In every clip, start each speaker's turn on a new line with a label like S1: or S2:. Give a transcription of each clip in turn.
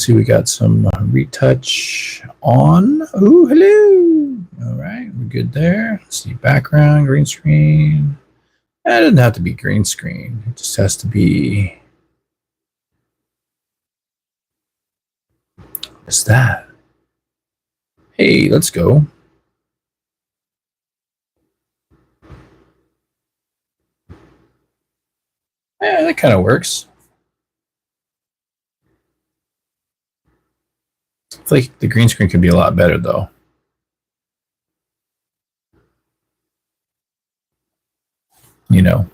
S1: See, we got some retouch on. Oh, hello. All right, we're good there. See, background, green screen. That doesn't have to be green screen. It just has to be. What's that? Hey, let's go. Yeah, that kind of works. I feel like the green screen could be a lot better, though. You know.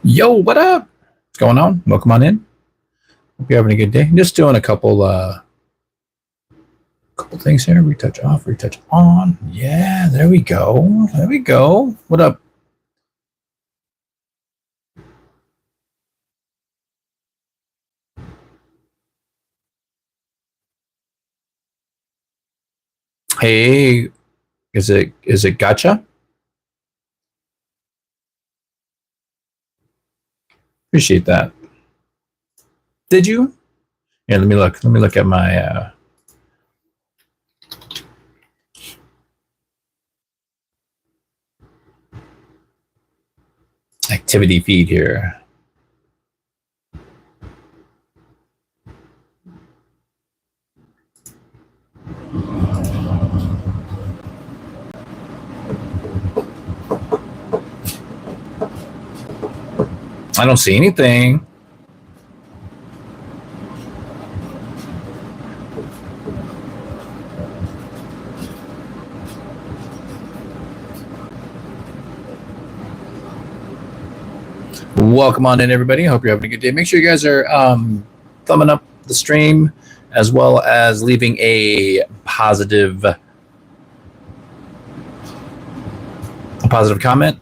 S1: Yo, what up? What's going on? Welcome on in. Hope you're having a good day. Just doing a couple things here. Retouch off, retouch on. Yeah, there we go. There we go. What up? Hey, is it gotcha? Appreciate that. Did you? Yeah, let me look. Let me look at my activity feed here. I don't see anything. Welcome on in, everybody. Hope you're having a good day. Make sure you guys are thumbing up the stream, as well as leaving a positive comment.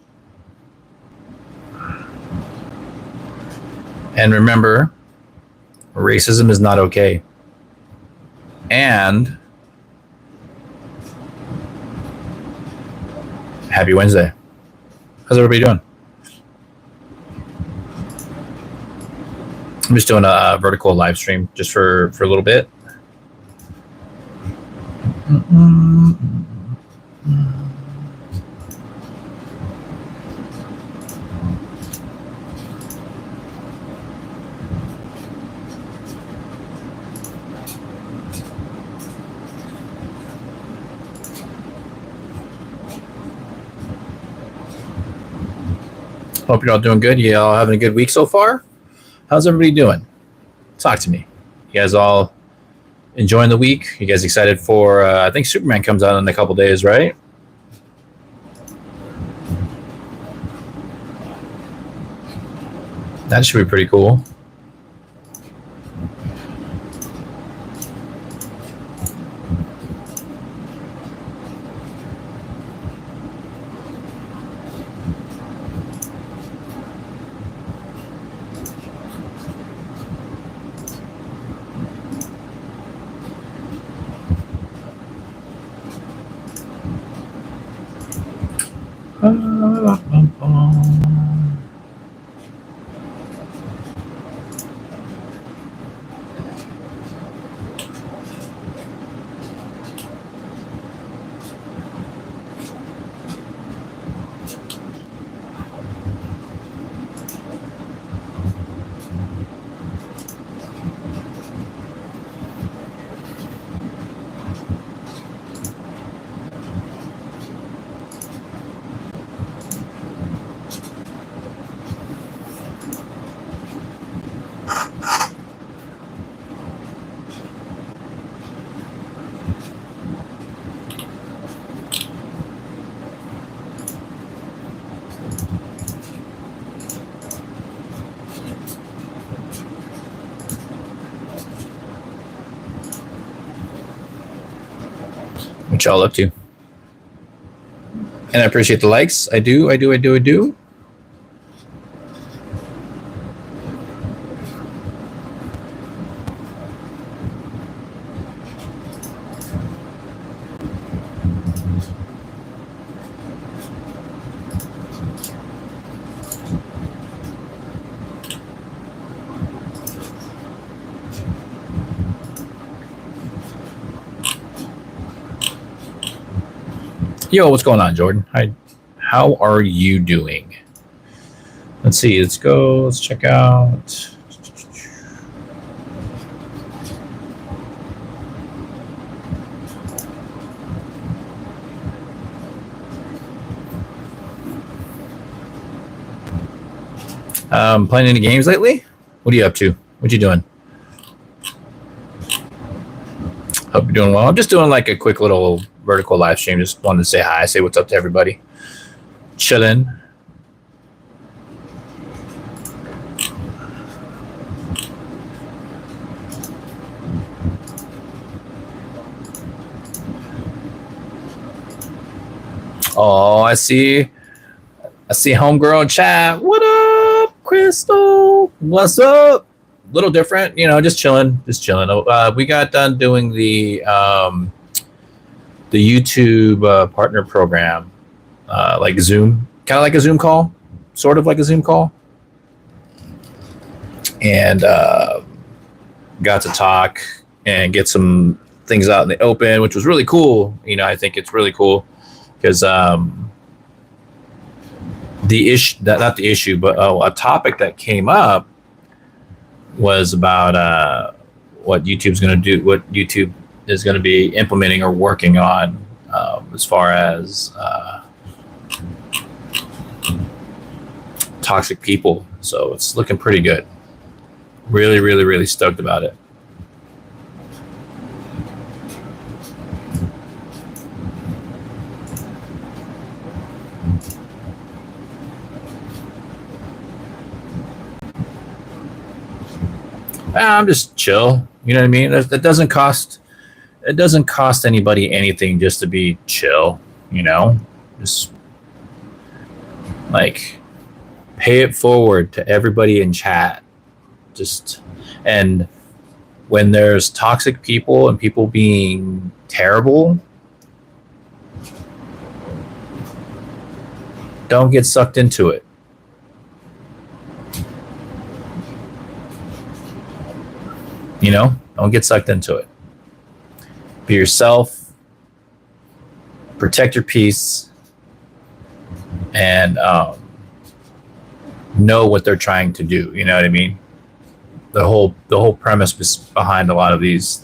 S1: And remember, racism is not okay. And happy Wednesday. How's everybody doing? I'm just doing a vertical live stream just for a little bit. Hope you're all doing good. You all having a good week so far? How's everybody doing? Talk to me. You guys all enjoying the week? You guys excited for, I think Superman comes out in a couple days, right? That should be pretty cool. What y'all up to? And I appreciate the likes. I do. Yo, what's going on, Jordan? Hi. How are you doing? Let's see. Let's go. Let's check out. Playing any games lately? What are you up to? What you doing? Hope you're doing well. I'm just doing like a quick little vertical live stream. Just wanted to say hi, say what's up to everybody. Chilling. Oh, I see homegirl in chat. What up, Crystal? What's up? Little different, just chilling. We got done doing the YouTube partner program, like Zoom, kind of like a Zoom call, sort of like a Zoom call, and got to talk and get some things out in the open, which was really cool. I think it's really cool because a topic that came up was about what YouTube's going to do, what YouTube is going to be implementing or working on as far as toxic people. So it's looking pretty good. Really, really, really stoked about it. I'm just chill. You know what I mean? It doesn't cost anybody anything just to be chill, just like pay it forward to everybody in chat. And when there's toxic people and people being terrible, don't get sucked into it. Don't get sucked into it. Be yourself, protect your peace, and know what they're trying to do. You know what I mean? The whole premise behind a lot of these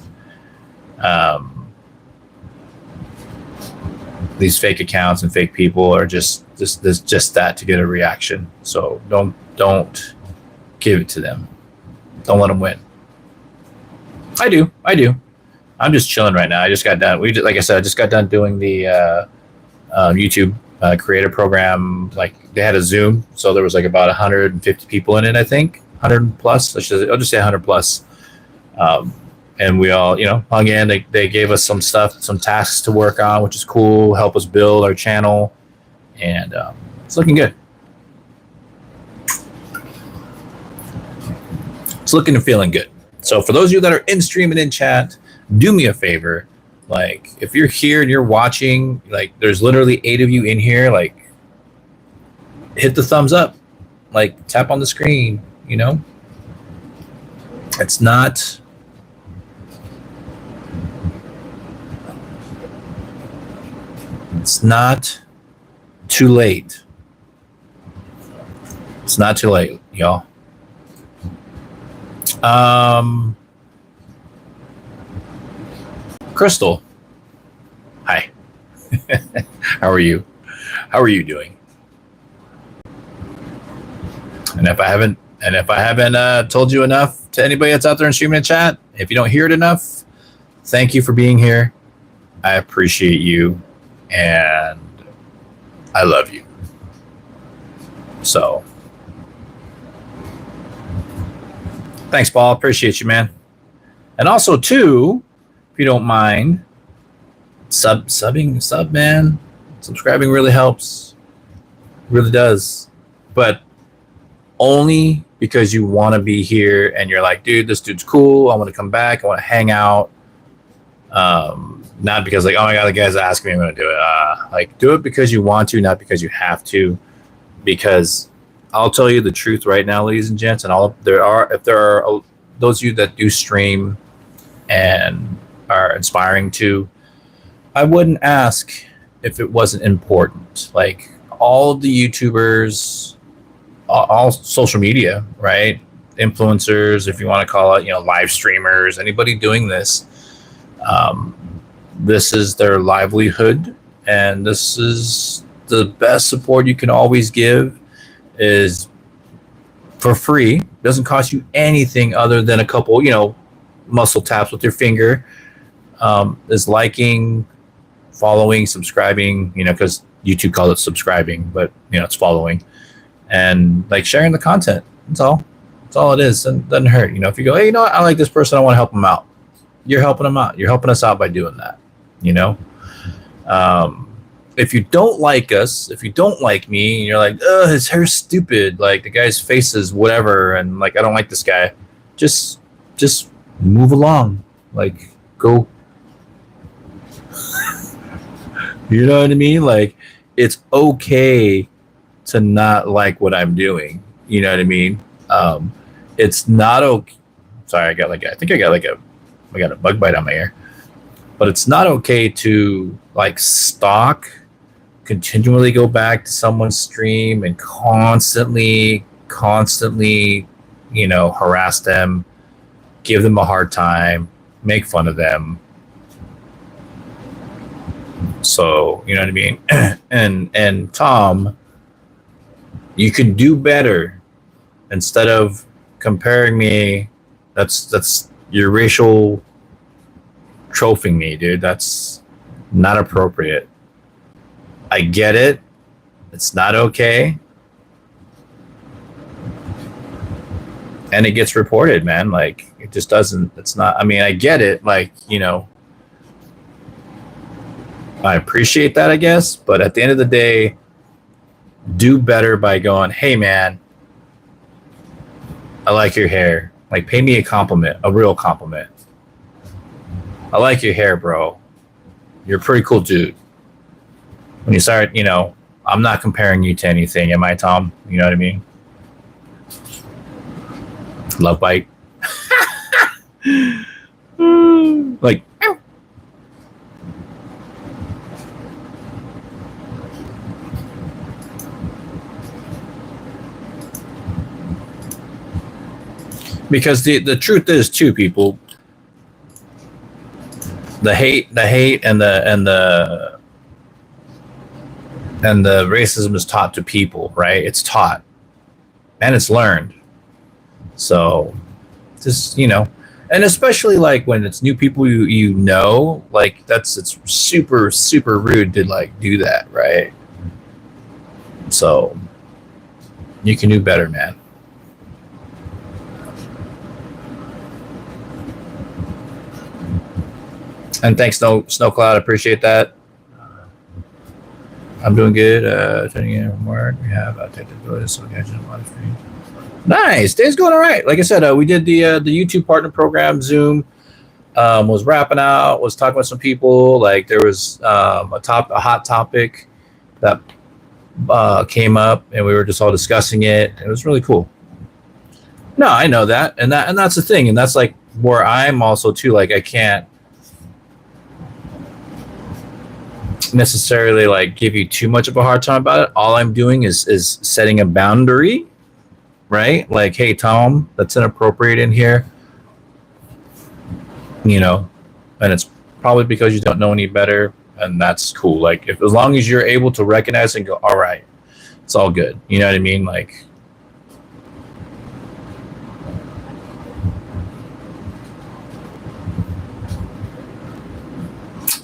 S1: fake accounts and fake people are just that, to get a reaction. So don't give it to them. Don't let them win. I do. I'm just chilling right now. I just got done. I just got done doing the YouTube creator program like they had a Zoom, so there was like about 150 people in it, I think. 100 plus. I'll just say 100 plus. And we all, hung in. They gave us some stuff, some tasks to work on, which is cool. Help us build our channel, and it's looking good. It's looking and feeling good. So for those of you that are in stream and in chat, do me a favor. Like, if you're here and you're watching, like, there's literally 8 of you in here, like, hit the thumbs up, like, tap on the screen, It's not too late. It's not too late, y'all. Crystal, hi. How are you? How are you doing? And if I haven't told you enough to anybody that's out there in streaming and chat, if you don't hear it enough, thank you for being here. I appreciate you, and I love you. So, thanks, Paul. Appreciate you, man. And also, too, if you don't mind, sub, man. Subscribing really helps. Really does. But only because you want to be here and you're like, dude, this dude's cool. I want to come back. I want to hang out. Not because, like, oh my God, the guy's asking me, I'm going to do it. Like, do it because you want to, not because you have to. Because I'll tell you the truth right now, ladies and gents, and if there are those of you that do stream and are inspiring to, I wouldn't ask if it wasn't important. Like, all of the YouTubers, all social media, right? Influencers, if you want to call it, live streamers, anybody doing this, this is their livelihood, and this is the best support you can always give is for free. It doesn't cost you anything other than a couple, muscle taps with your finger. Is liking, following, subscribing, because YouTube calls it subscribing, but it's following, and like sharing the content. That's all. That's all it is. And it doesn't hurt. If you go, hey, I like this person, I want to help them out. You're helping them out. You're helping us out by doing that. If you don't like us, if you don't like me, and you're like, oh, his hair's stupid, like the guy's face is whatever, and like I don't like this guy, just move along. Like, go. You know what I mean? Like, it's okay to not like what I'm doing. You know what I mean? It's not okay. Sorry, I got a bug bite on my ear. But it's not okay to like stalk, continually go back to someone's stream and constantly, harass them, give them a hard time, make fun of them. So, you know what I mean? and Tom, you could do better. Instead of comparing me, that's your racial trophying me, dude. That's not appropriate. I get it. It's not okay. And it gets reported, man. Like, it just doesn't, it's not, I mean, I get it. Like, I appreciate that, I guess. But at the end of the day, do better by going, hey, man, I like your hair. Like, pay me a compliment, a real compliment. I like your hair, bro. You're a pretty cool dude. When you start, I'm not comparing you to anything, am I, Tom? You know what I mean? Love bite. Like, because the truth is, too, people, the hate and the racism is taught to people, right? It's taught and it's learned. So just, and especially like when it's new people like it's super, super rude to like do that, right? So You can do better, man. And thanks, Snow Cloud. Appreciate that. I'm doing good. Turning in from work. We have technical so catching up on the screen. Nice. Day's going all right. Like I said, we did the YouTube partner program. Zoom was wrapping out. Was talking with some people. Like there was a hot topic that came up, and we were just all discussing it. It was really cool. No, I know that, and that's the thing, and that's like where I'm also too. Like I can't necessarily like give you too much of a hard time about it. All I'm doing is setting a boundary, right? Like, hey, Tom, that's inappropriate in here, you know, and it's probably because you don't know any better, and that's cool. Like, if as long as you're able to recognize and go, all right, it's all good. You know what I mean? Like,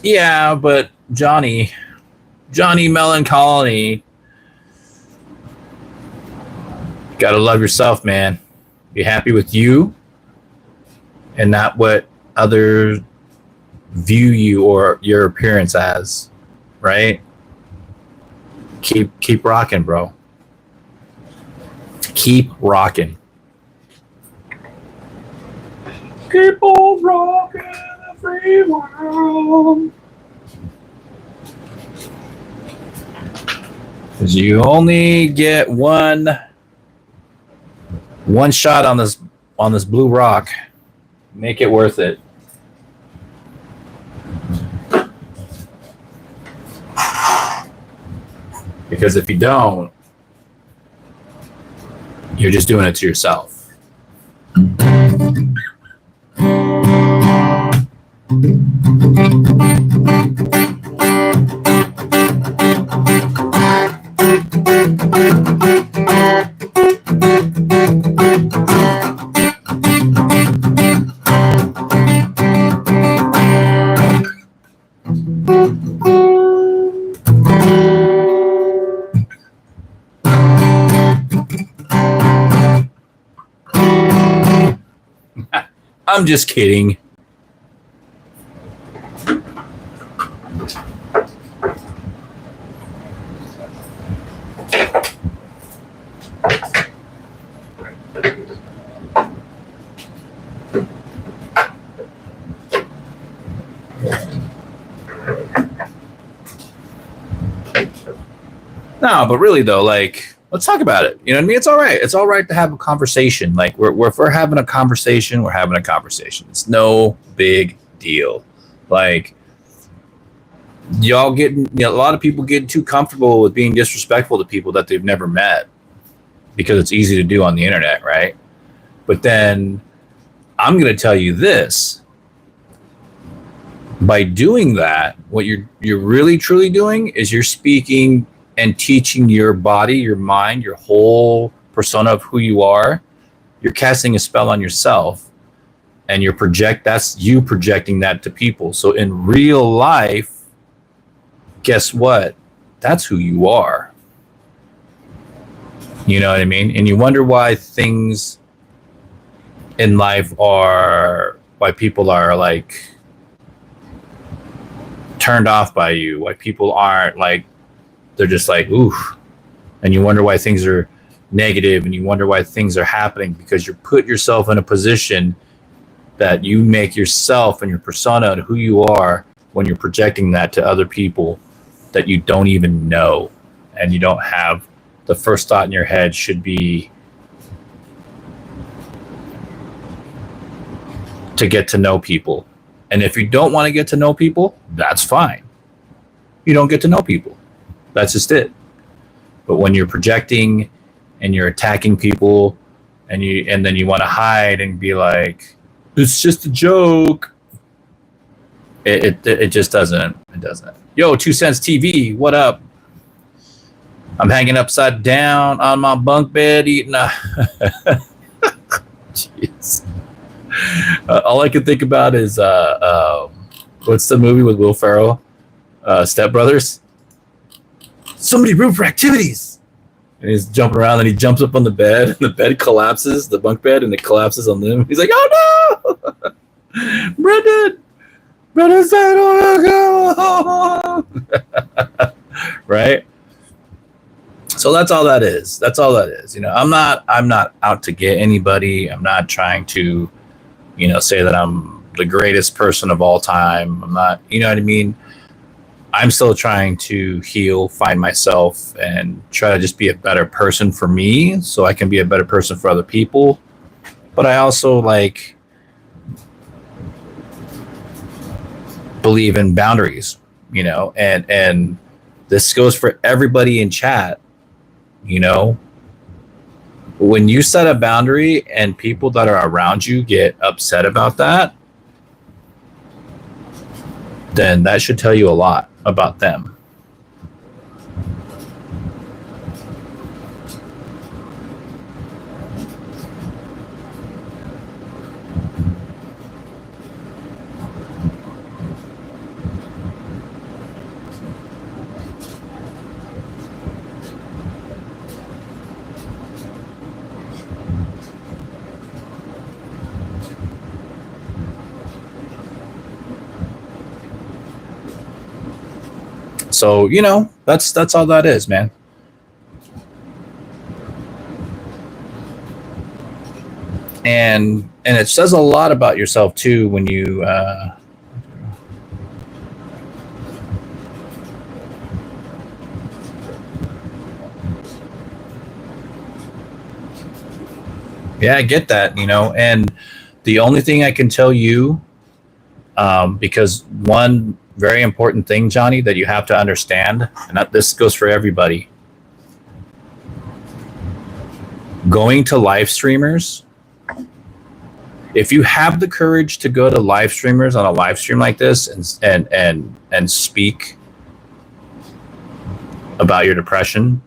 S1: yeah, but Johnny Melancholy, gotta love yourself, man. Be happy with you and not what others view you or your appearance as, right? Keep rocking, bro. Keep rocking. Keep on rocking the free world. Because you only get one shot on this blue rock. Make it worth it. Because if you don't, you're just doing it to yourself. I'm just kidding. No, but really though, like, let's talk about it. You know what I mean? It's all right. It's all right to have a conversation. Like, if we're having a conversation, we're having a conversation. It's no big deal. Like, y'all getting, a lot of people getting too comfortable with being disrespectful to people that they've never met because it's easy to do on the internet, right? But then I'm going to tell you this. By doing that, what you're really truly doing is you're speaking and teaching your body, your mind, your whole persona of who you are. You're casting a spell on yourself, and that's you projecting that to people. So in real life, guess what? That's who you are. You know what I mean? And you wonder why things in life why people are like turned off by you, why people aren't like, they're just like, oof. And you wonder why things are negative, and you wonder why things are happening, because you put yourself in a position that you make yourself and your persona and who you are when you're projecting that to other people that you don't even know. And you don't have, the first thought in your head should be to get to know people. And if you don't want to get to know people, that's fine. You don't get to know people. That's just it. But when you're projecting and you're attacking people, and then you want to hide and be like, it's just a joke. It just doesn't. It doesn't. Yo, 2 Cents TV, what up? I'm hanging upside down on my bunk bed eating a. Jeez. All I can think about is what's the movie with Will Ferrell? Step Brothers. So many room for activities. And he's jumping around, and he jumps up on the bed, and the bed collapses, the bunk bed, and it collapses on them. He's like, "Oh no, Brendan, Brendan said, oh, go." Right? So that's all that is. That's all that is. I'm not out to get anybody. I'm not trying to, say that I'm the greatest person of all time. I'm not, you know what I mean? I'm still trying to heal, find myself, and try to just be a better person for me so I can be a better person for other people. But I also believe in boundaries, and this goes for everybody in chat. When you set a boundary and people that are around you get upset about that, then that should tell you a lot about them. So, that's all that is, man. And it says a lot about yourself too when you yeah, I get that, and the only thing I can tell you, because one very important thing, Johnny, that you have to understand, and this goes for everybody. Going to live streamers, if you have the courage to go to live streamers on a live stream like this and speak about your depression,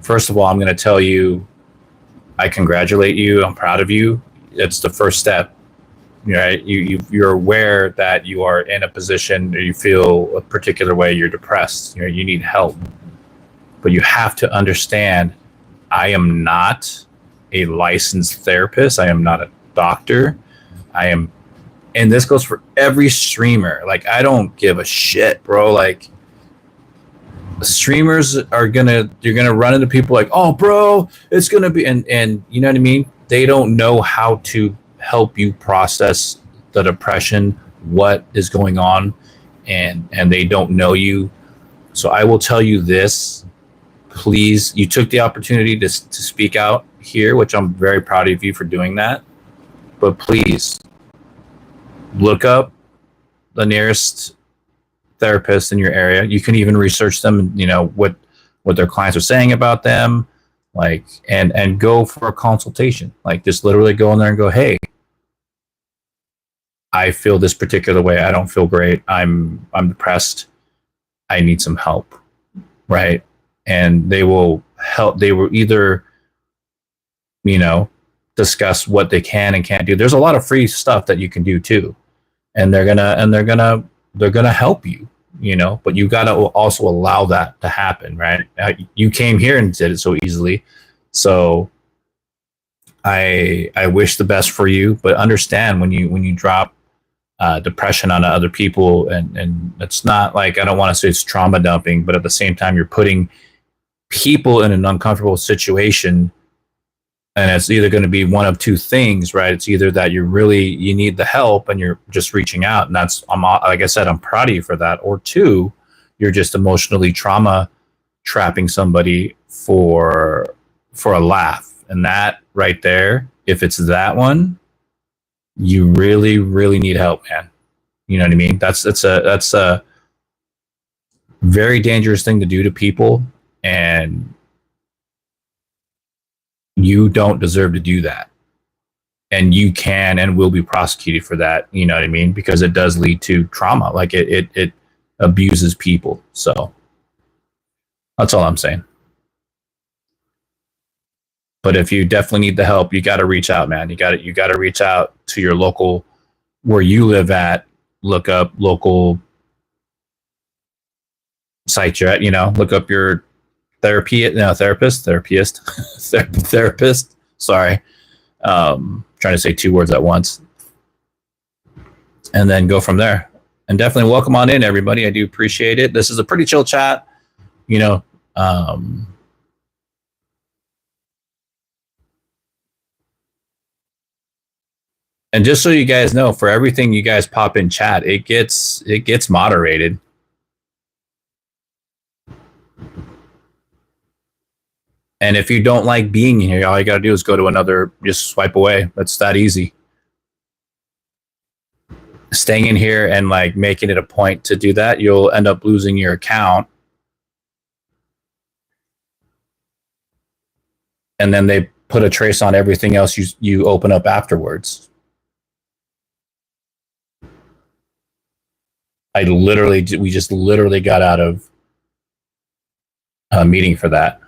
S1: first of all, I'm going to tell you, I congratulate you. I'm proud of you. It's the first step. Right? You're aware that you are in a position, or you feel a particular way, you're depressed, you need help. But you have to understand, I am not a licensed therapist. I am not a doctor. And this goes for every streamer. I don't give a shit, bro. Streamers you're gonna run into people like, oh, bro, it's gonna be, and you know what I mean? They don't know how to help you process the depression, what is going on, and they don't know you. So I will tell you this, please, you took the opportunity to speak out here, which I'm very proud of you for doing that, but please look up the nearest therapist in your area. You can even research them, what their clients are saying about them, and go for a consultation. Just literally go in there and go, hey, I feel this particular way. I don't feel great. I'm depressed. I need some help. Right? And they will help. They will either, discuss what they can and can't do. There's a lot of free stuff that you can do too. And they're gonna help you, but you gotta also allow that to happen, right? You came here and did it so easily. So I wish the best for you, but understand when you drop depression on other people, and it's not I don't want to say it's trauma dumping, but at the same time, you're putting people in an uncomfortable situation, and it's either going to be one of two things, right? It's either that you need the help and you're just reaching out, and like I said, I'm proud of you for that, or two, you're just emotionally trauma trapping somebody for a laugh. And that right there, if it's that one, you really, really need help, man. You know what I mean? That's a very dangerous thing to do to people, and you don't deserve to do that. And you can and will be prosecuted for that. You know what I mean? Because it does lead to trauma. It abuses people. So that's all I'm saying. But if you definitely need the help, you got to reach out, man. You got to reach out to your local, where you live at. Look up local sites you're at. Look up your therapist, therapist. Sorry, trying to say two words at once, and then go from there. And definitely welcome on in, everybody. I do appreciate it. This is a pretty chill chat, you know. And just so you guys know, for everything you guys pop in chat, it gets moderated. And if you don't like being here, all you got to do is go to another, just swipe away. That's that easy. Staying in here and like making it a point to do that, you'll end up losing your account. And then they put a trace on everything else you open up afterwards. We just literally got out of a meeting for that.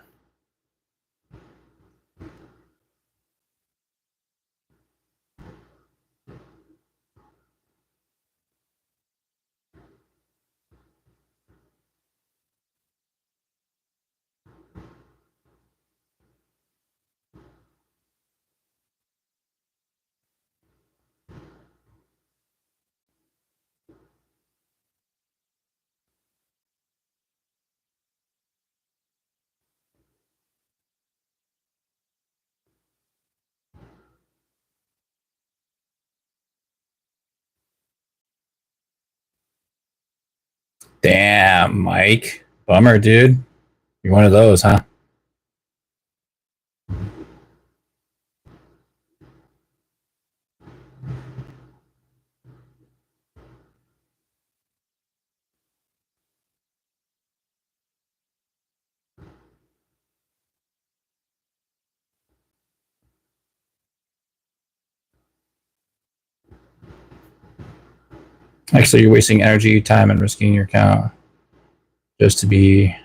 S1: Damn, Mike. Bummer, dude. You're one of those, huh? Actually, you're wasting energy, time, and risking your account just to be.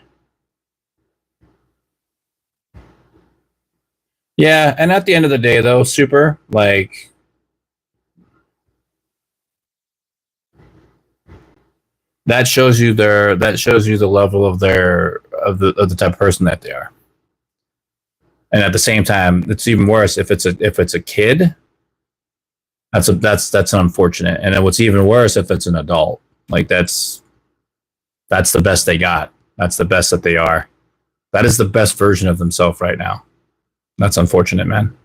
S1: Yeah, and at the end of the day, though, super like that shows you the level of the type of person that they are. And at the same time, it's even worse if it's a kid. That's unfortunate. And what's even worse if it's an adult. Like that's the best they got. That's the best that they are. That is the best version of themselves right now. That's unfortunate, man.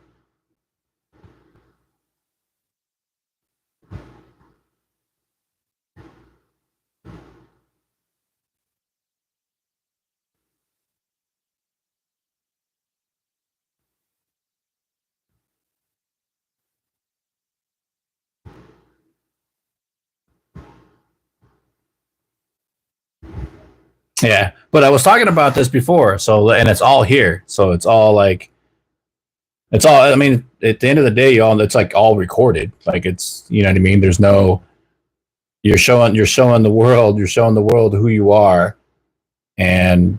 S1: Yeah, but I was talking about this before, so and it's all here, so it's all like, it's all. I mean, at the end of the day, y'all, it's like all recorded. Like it's, you know what I mean. There's no, you're showing the world who you are, and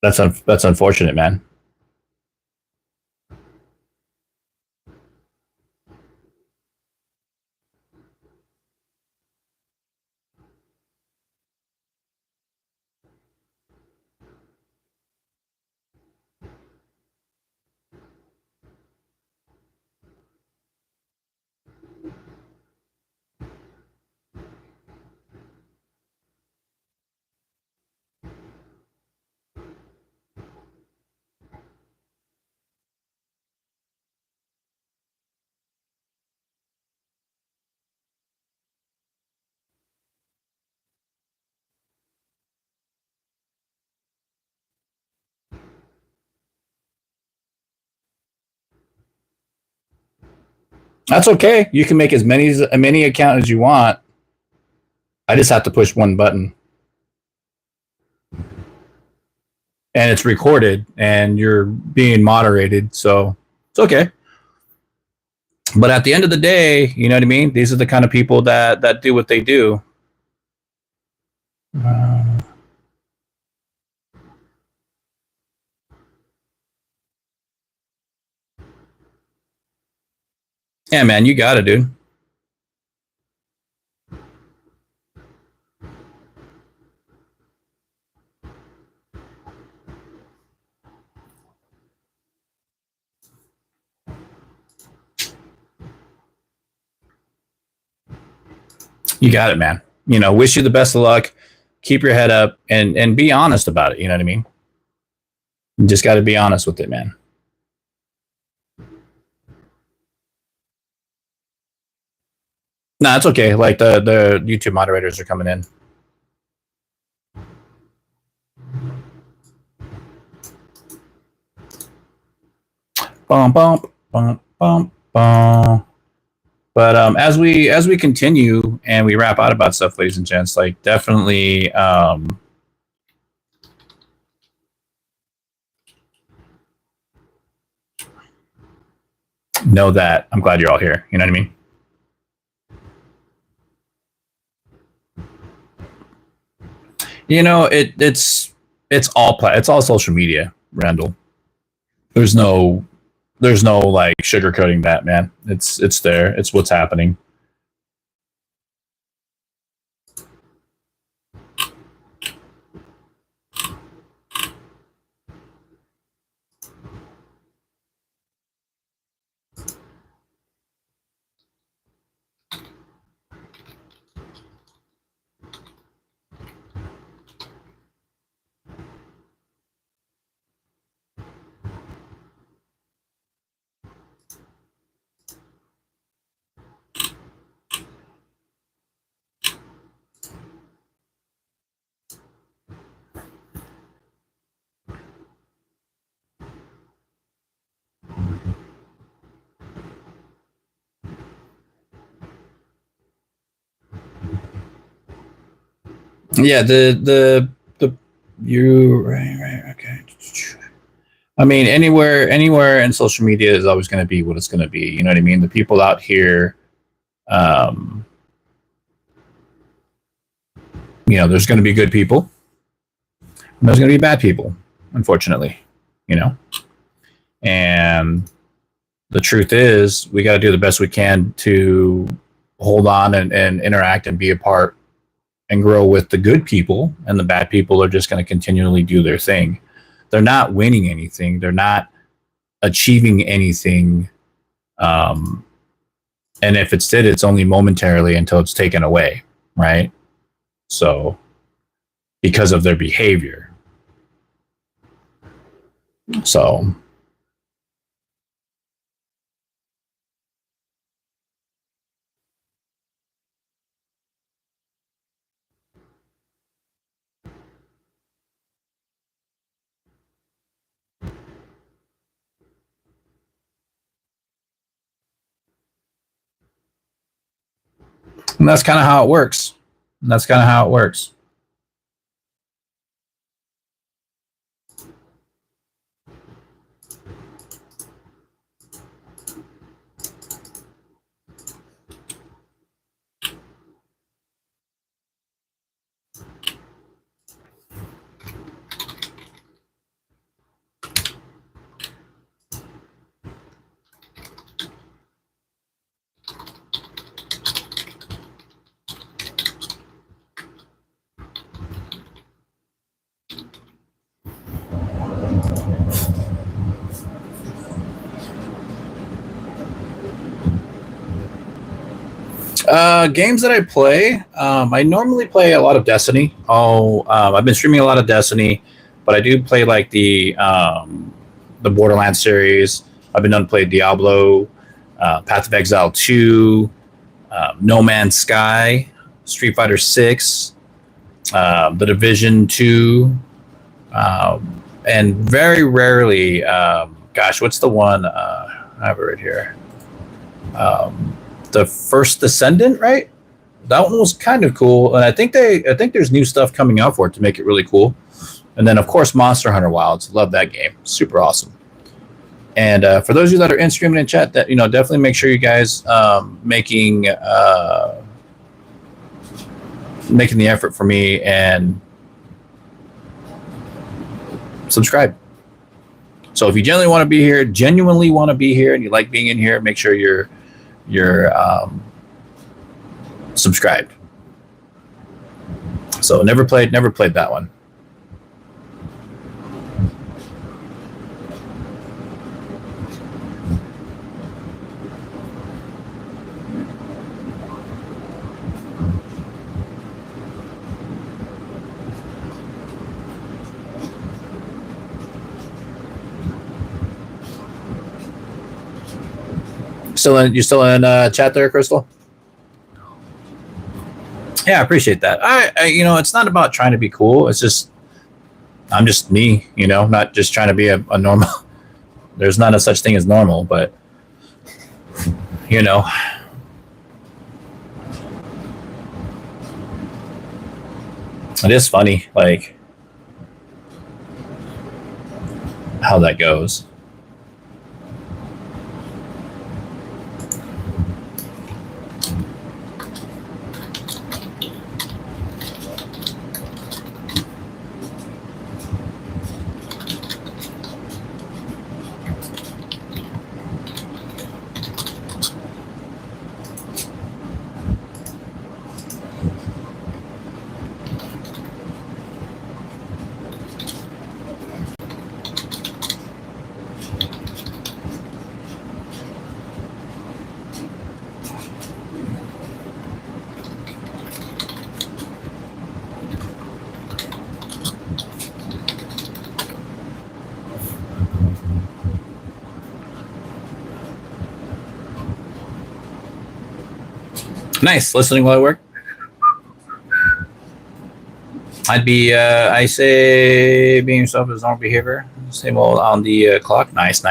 S1: that's unfortunate, man. That's okay. You can make as many account as you want. I just have to push one button, and it's recorded, and you're being moderated, so it's okay. But at the end of the day, you know what I mean. These are the kind of people that do what they do. Yeah, man, you got it, dude. You got it, man. You know, wish you the best of luck. Keep your head up and be honest about it. You know what I mean? You just got to be honest with it, man. No, it's okay. Like the YouTube moderators are coming in. Bump, bump, bump, bump, bump. But as we continue and we wrap out about stuff, ladies and gents, like definitely know that I'm glad you're all here. You know what I mean? You know, it's all social media, Randall. There's no like sugarcoating that, man. It's there. It's what's happening. Yeah, the you right okay. I mean, anywhere in social media is always going to be what it's going to be. You know what I mean? The people out here, um, you know, there's going to be good people. And there's going to be bad people, unfortunately. You know, and the truth is, we got to do the best we can to hold on and interact and be a part and grow with the good people, and the bad people are just going to continually do their thing. They're not winning anything. They're not achieving anything. And if it's did, it's only momentarily until it's taken away, right? So, because of their behavior. So, and that's kind of how it works. And that's kind of how it works. Games that I play, I normally play a lot of Destiny. I've been streaming a lot of Destiny, but I do play like the Borderlands series. I've been done play Diablo, Path of Exile 2, No Man's Sky, Street Fighter 6, The Division 2, and very rarely, gosh, what's the one? I have it right here. The First Descendant, right? That one was kind of cool, and I think there's new stuff coming out for it to make it really cool. And then of course Monster Hunter Wilds, love that game, super awesome. And for those of you that are in streaming and chat, that definitely make sure you guys making the effort for me and subscribe. So if you genuinely want to be here, and you like being in here, make sure you're subscribed. So never played that one. You still in chat there, Crystal? Yeah, I appreciate that. You know, it's not about trying to be cool. It's just I'm just me. You know, not just trying to be a normal. There's not a such thing as normal, but you know. It is funny, like, how that goes. Nice. Listening while I work. I say being yourself is normal behavior. Same old on the clock. Nice.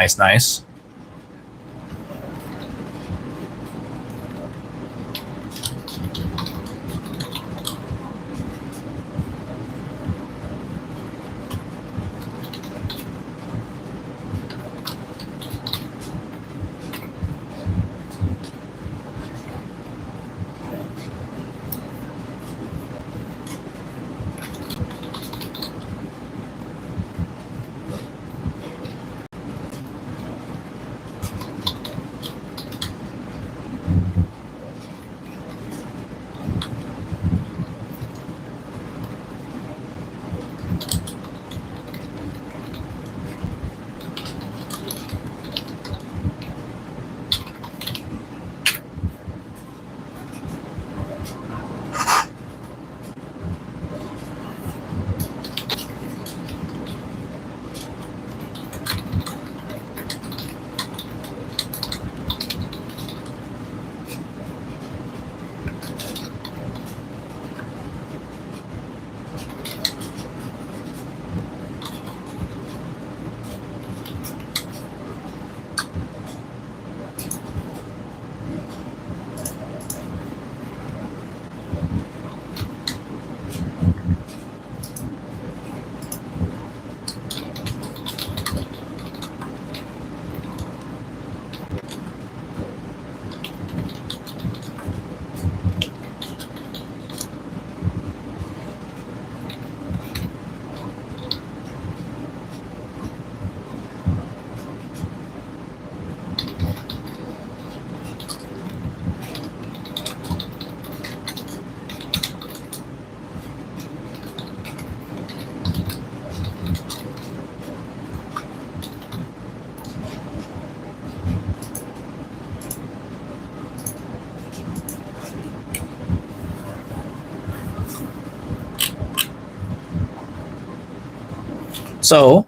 S1: So,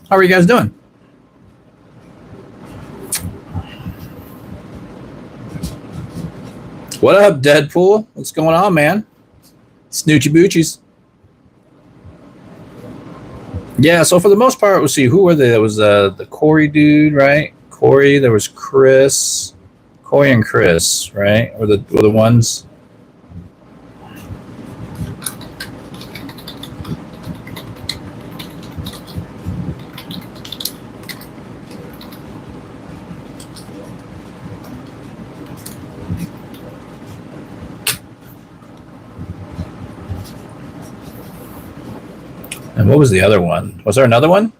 S1: how are you guys doing? What up, Deadpool? What's going on, man? Snoochie Boochies. Yeah, so for the most part, we'll see who were they. There was the Corey dude, right? Corey. There was Chris. Corey and Chris, right? Were the ones. And what was the other one? Was there another one?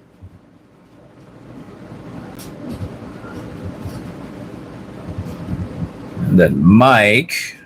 S1: And then Mike.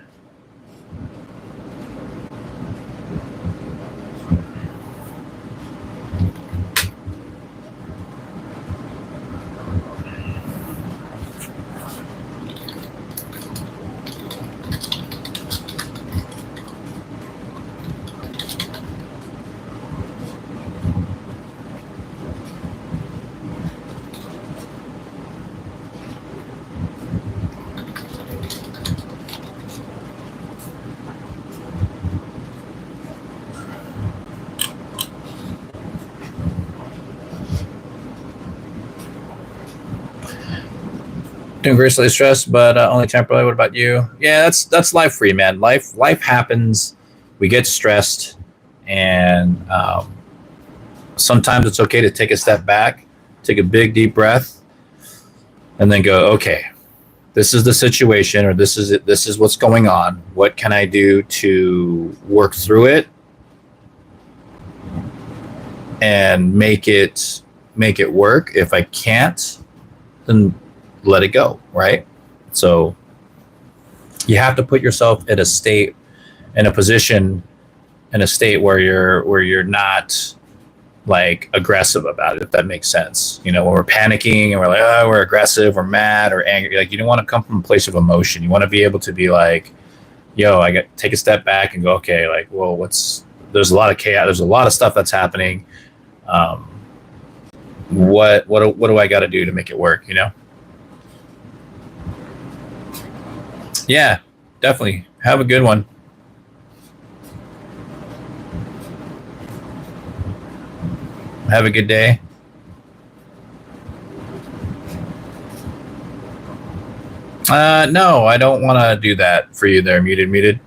S1: Doing greatly stressed, but only temporarily. What about you? Yeah, that's life for you, man. Life happens. We get stressed, and sometimes it's okay to take a step back, take a big deep breath, and then go, okay, this is the situation, or this is it. This is what's going on. What can I do to work through it and make it work? If I can't, then let it go, right? So you have to put yourself in a state, in a position, in a state where you're not like aggressive about it, if that makes sense. You know, when we're panicking and we're like, oh, we're aggressive or mad or angry, like you don't want to come from a place of emotion. You want to be able to be like, yo, I got take a step back and go, okay, like, well, there's a lot of chaos, there's a lot of stuff that's happening. What do I got to do to make it work, you know? Yeah, definitely. Have a good one. Have a good day. No, I don't want to do that for you there, muted.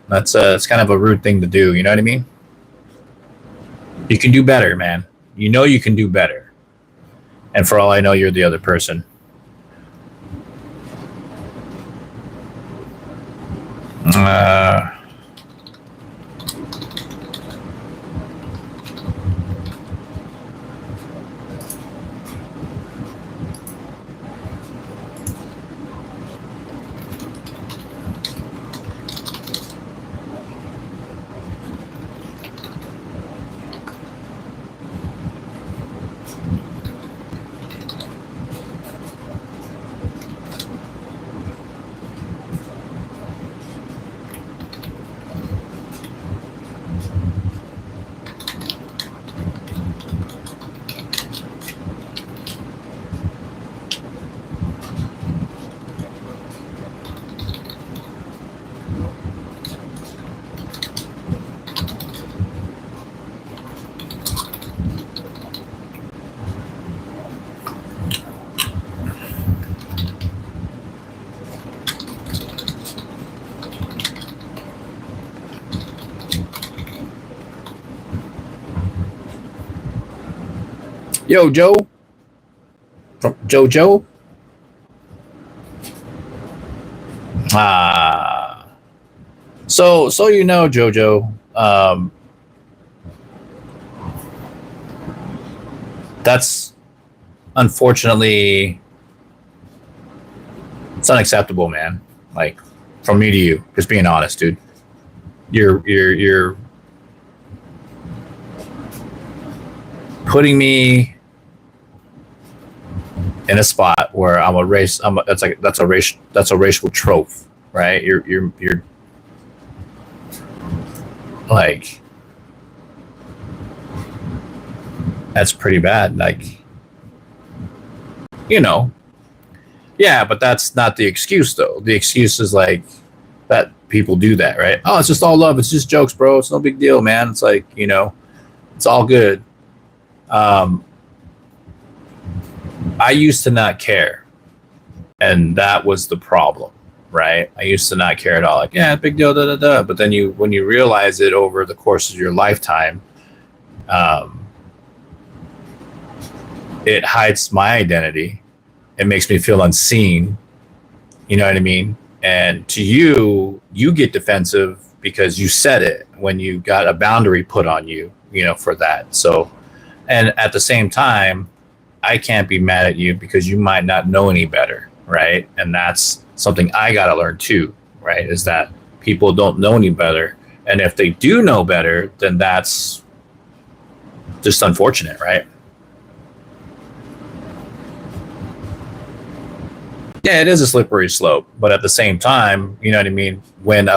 S1: That's it's kind of a rude thing to do. You know what I mean? You can do better, man. You know you can do better. And for all I know, you're the other person. Yo, Joe. From JoJo. So you know, JoJo. That's unfortunately it's unacceptable, man. Like from me to you, just being honest, dude. You're putting me in a spot where I'm a race. That's a racial trope, right? You're like that's pretty bad. Like, you know, yeah, but that's not the excuse though. The excuse is like that people do that, right? Oh, it's just all love. It's just jokes, bro. It's no big deal, man. It's like, you know, it's all good. I used to not care, and that was the problem, right? I used to not care at all. Like, yeah, big deal, da da da. But then when you realize it over the course of your lifetime, it hides my identity. It makes me feel unseen. You know what I mean? And to you, you get defensive because you said it when you got a boundary put on you, you know, for that. So, and at the same time, I can't be mad at you because you might not know any better, right? And that's something I got to learn too, right? Is that people don't know any better. And if they do know better, then that's just unfortunate, right? Yeah, it is a slippery slope, but at the same time, you know what I mean? When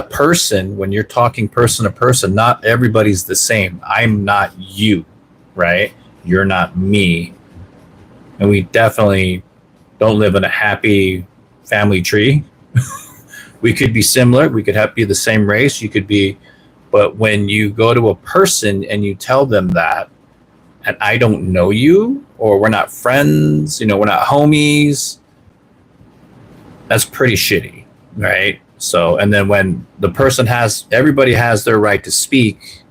S1: you're talking person to person, not everybody's the same. I'm not you, right? You're not me. And we definitely don't live in a happy family tree. We could be similar. We could be the same race. You could be, but when you go to a person and you tell them that, and I don't know you, or we're not friends, you know, we're not homies, that's pretty shitty, right? So, and then when the person everybody has their right to speak,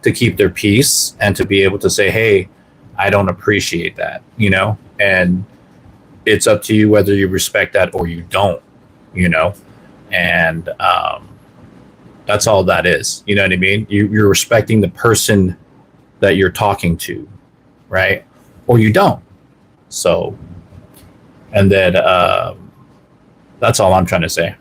S1: to keep their peace, and to be able to say, hey, I don't appreciate that, and it's up to you whether you respect that or you don't, and that's all that is. You know what I mean? You're respecting the person that you're talking to, right? Or you don't. So, and then that's all I'm trying to say.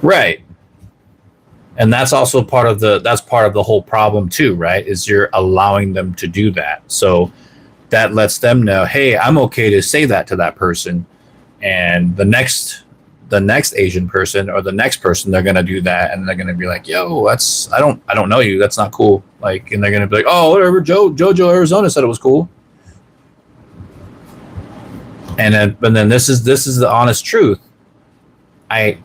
S1: Right. And that's also part of the whole problem too, right? Is you're allowing them to do that. So that lets them know, hey, I'm okay to say that to that person. And the next Asian person or the next person, they're gonna do that, and they're gonna be like, yo, I don't know you, that's not cool. Like, and they're gonna be like, oh, whatever, Jojo Arizona said it was cool. And then this is the honest truth. I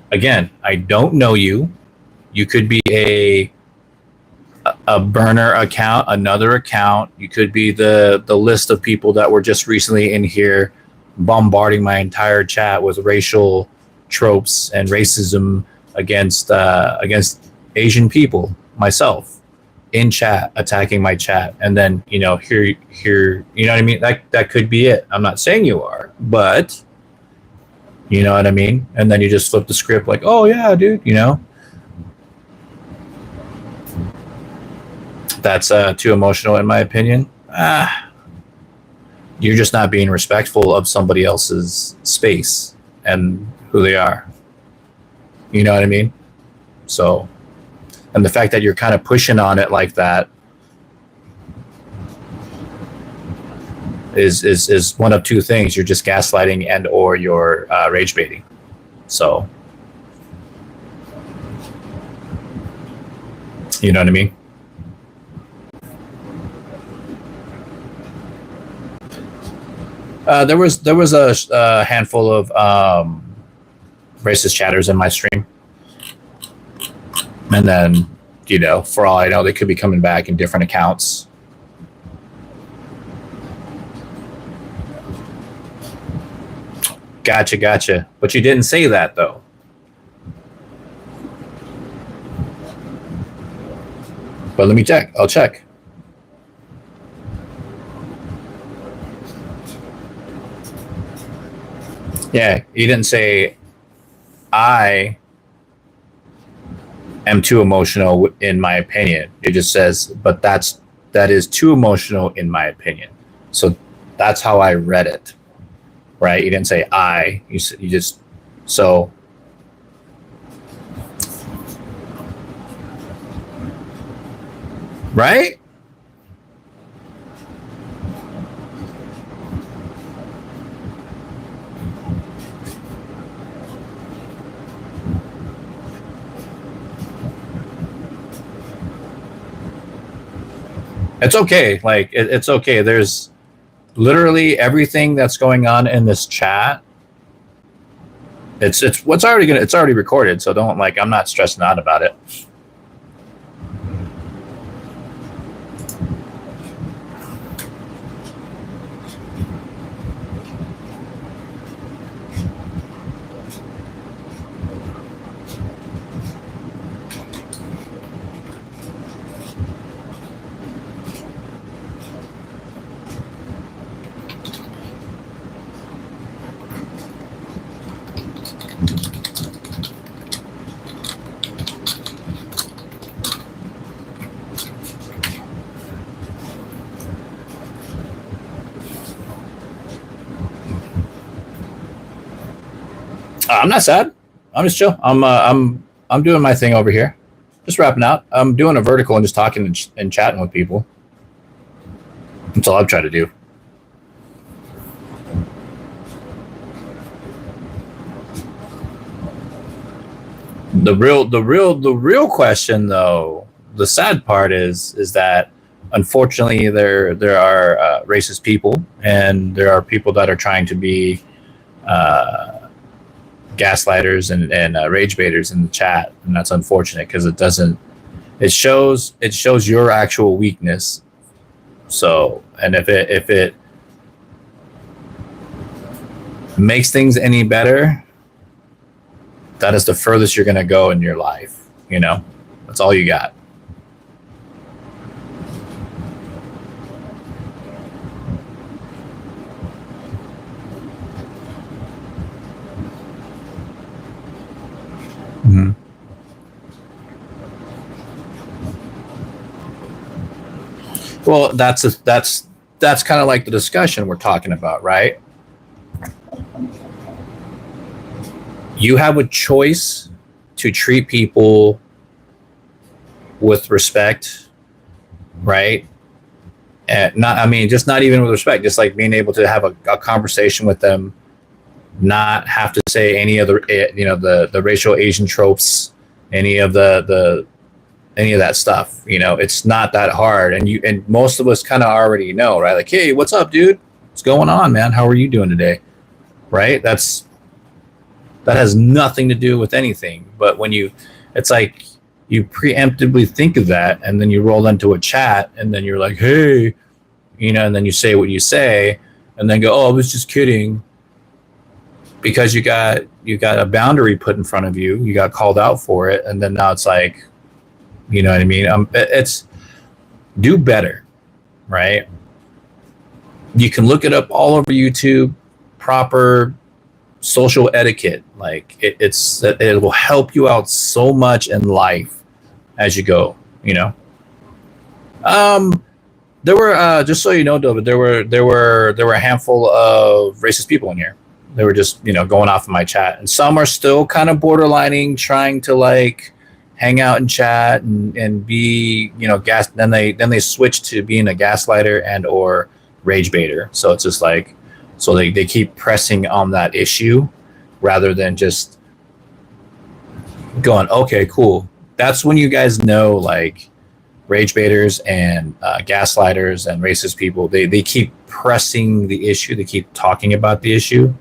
S1: don't know you. You could be a burner account, another account. You could be the list of people that were just recently in here bombarding my entire chat with racial tropes and racism against Asian people, myself, in chat, attacking my chat. And then, here, you know what I mean? That could be it. I'm not saying you are, but you know what I mean? And then you just flip the script like, oh yeah, dude, That's too emotional in my opinion. You're just not being respectful of somebody else's space and who they are. You know what I mean? So, and the fact that you're kind of pushing on it like that is one of two things. You're just gaslighting and or you're rage baiting. So, you know what I mean? There was a handful of racist chatters in my stream, and then for all I know, they could be coming back in different accounts. Gotcha. But you didn't say that though. But let me check. I'll check. Yeah, you didn't say I am too emotional in my opinion. It just says, but that is too emotional in my opinion. So that's how I read it. Right? You didn't say I. You just so. Right? It's okay. Like it's okay. There's literally everything that's going on in this chat. It's already recorded. So don't I'm not stressing out about it. I'm not sad. I'm just chill. I'm doing my thing over here, just wrapping out. I'm doing a vertical and just talking and chatting with people. That's all I've tried to do. The real question, though, the sad part is that unfortunately there are racist people, and there are people that are trying to be gaslighters and rage baiters in the chat, and that's unfortunate because it shows your actual weakness. So, and if it makes things any better, that is the furthest you're going to go in your life. That's all you got. Mm-hmm. Well, that's kind of like the discussion we're talking about, right? You have a choice to treat people with respect, right? And just not even with respect, just like being able to have a conversation with them, not have to say any of the racial Asian tropes, any of any of that stuff. It's not that hard, and most of us kind of already know, right? Like, hey, what's up, dude? What's going on, man? How are you doing today? Right? That has nothing to do with anything. But it's like you preemptively think of that, and then you roll into a chat, and then you're like, hey, and then you say what you say, and then go, oh, I was just kidding, because you got a boundary put in front of you. You got called out for it, and then now it's like, you know what I mean? It's do better, right? You can look it up all over YouTube. Proper social etiquette, like it will help you out so much in life as you go. There were just so you know, David, there were a handful of racist people in here. They were just going off of my chat, and some are still kind of borderlining, trying to like hang out and chat and be gas. Then they switch to being a gaslighter and or rage baiter. So it's just like, so they keep pressing on that issue rather than just going, okay, cool. That's when you guys know, like, rage baiters and gaslighters and racist people, they keep pressing the issue. They keep talking about the issue.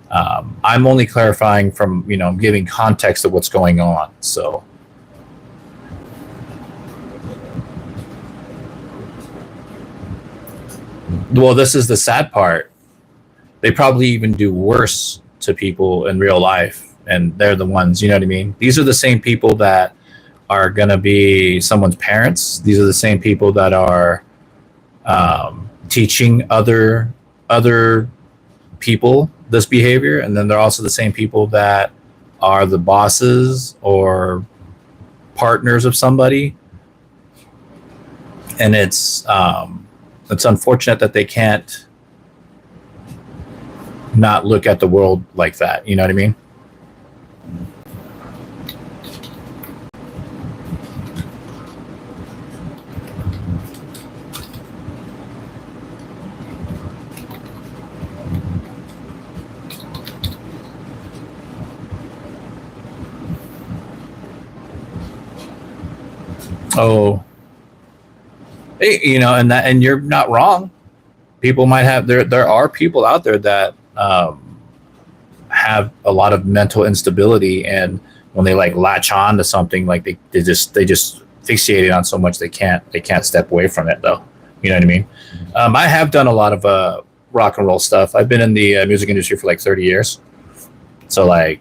S1: I'm only clarifying from, giving context of what's going on. So. Well, this is the sad part. They probably even do worse to people in real life, and they're the ones, you know what I mean? These are the same people that are going to be someone's parents. These are the same people that are teaching other people this behavior, and then they're also the same people that are the bosses or partners of somebody. And it's unfortunate that they can't not look at the world like that. You know what I mean? Oh, and you're not wrong. People might have there are people out there that have a lot of mental instability, and when they like latch on to something, like they just fixated on so much they can't step away from it, though. You know what I mean? I have done a lot of rock and roll stuff. I've been in the music industry for like 30 years, so like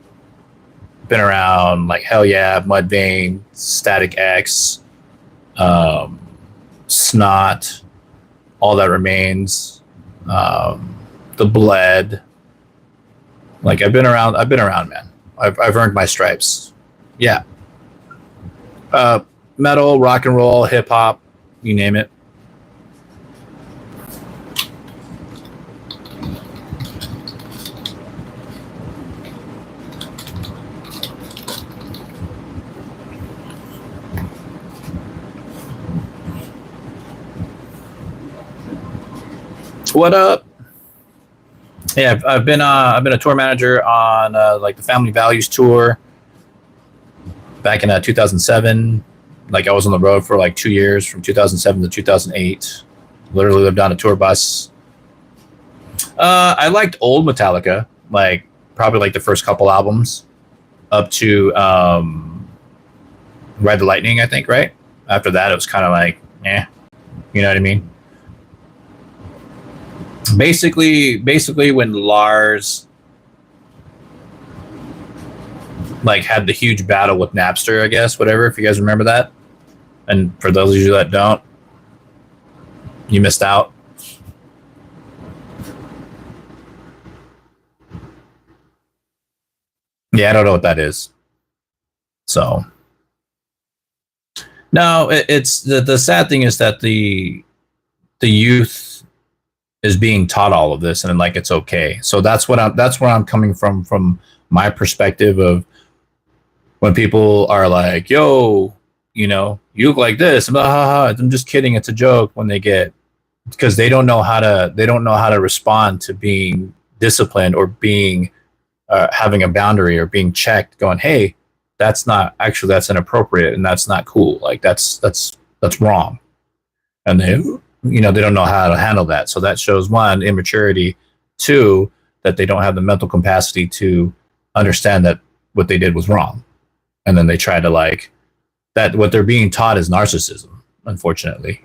S1: been around like Hell Yeah, Mudvayne, Static X, Snot, All That Remains, The Bled. Like I've been around, man. I've earned my stripes. Yeah. Metal, rock and roll, hip hop, you name it. What up? Yeah, I've been a tour manager on like the Family Values tour. back in 2007. Like I was on the road for like 2 years, from 2007 to 2008. Literally lived on a tour bus. I liked old Metallica, like probably like the first couple albums up to Ride the Lightning, I think, right? After that, it was kind of like, eh, you know what I mean? Basically, when Lars like had the huge battle with Napster, I guess, whatever. If you guys remember that, and for those of you that don't, you missed out. Yeah, I don't know what that is. So no, it's the sad thing is that the youth is being taught all of this, and like it's okay. So that's where I'm coming from my perspective of when people are like, "Yo, you look like this," I'm just kidding. It's a joke. When they get, because they don't know how to respond to being disciplined or being having a boundary or being checked, going, "Hey, that's inappropriate and that's not cool. Like that's wrong." And they don't know how to handle that. So that shows, one, immaturity, two, that they don't have the mental capacity to understand that what they did was wrong. And then they try to like that. What they're being taught is narcissism, unfortunately.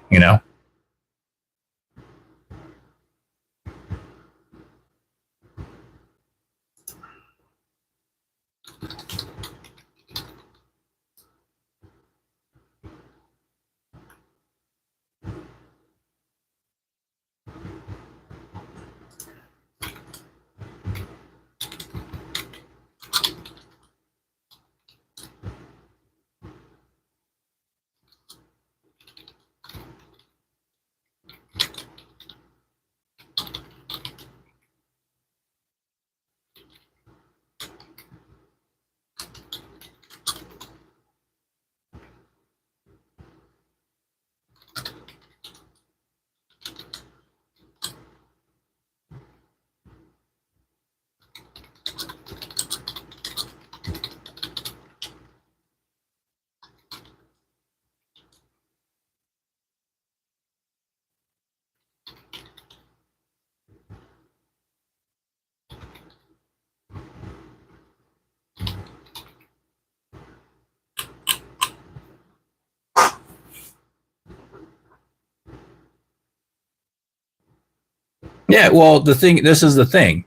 S1: Yeah, well, this is the thing.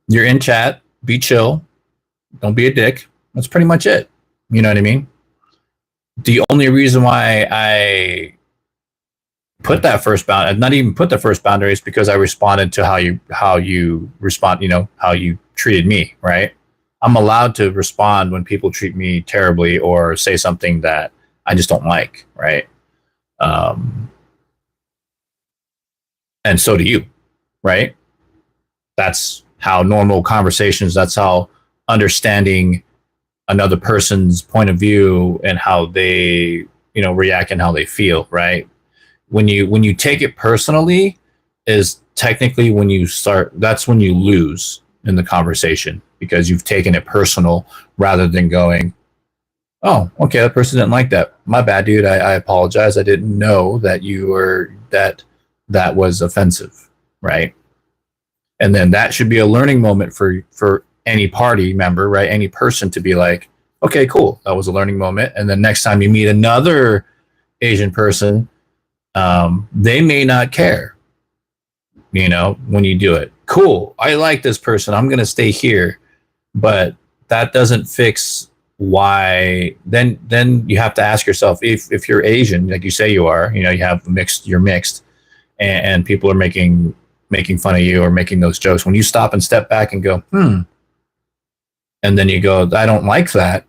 S1: You're in chat, be chill, don't be a dick. That's pretty much it. You know what I mean? The only reason why I put that first bound, not even put the first boundary, is because I responded to how you respond, how you treated me, right? I'm allowed to respond when people treat me terribly or say something that I just don't like, right? Um, and so do you, right? That's how normal conversations, that's how understanding another person's point of view and how they, react and how they feel, right? When you take it personally is technically when you start, that's when you lose in the conversation, because you've taken it personal rather than going, oh, okay, that person didn't like that, my bad, dude, I apologize, I didn't know that you were that was offensive, right? And then that should be a learning moment for any party member, right? Any person to be like, okay, cool, that was a learning moment. And then next time you meet another Asian person, they may not care, when you do it. Cool, I like this person, I'm gonna stay here. But that doesn't fix why. Then you have to ask yourself, if you're Asian, like you say you are, you're mixed, and people are making fun of you or making those jokes. When you stop and step back and go, and then you go, I don't like that,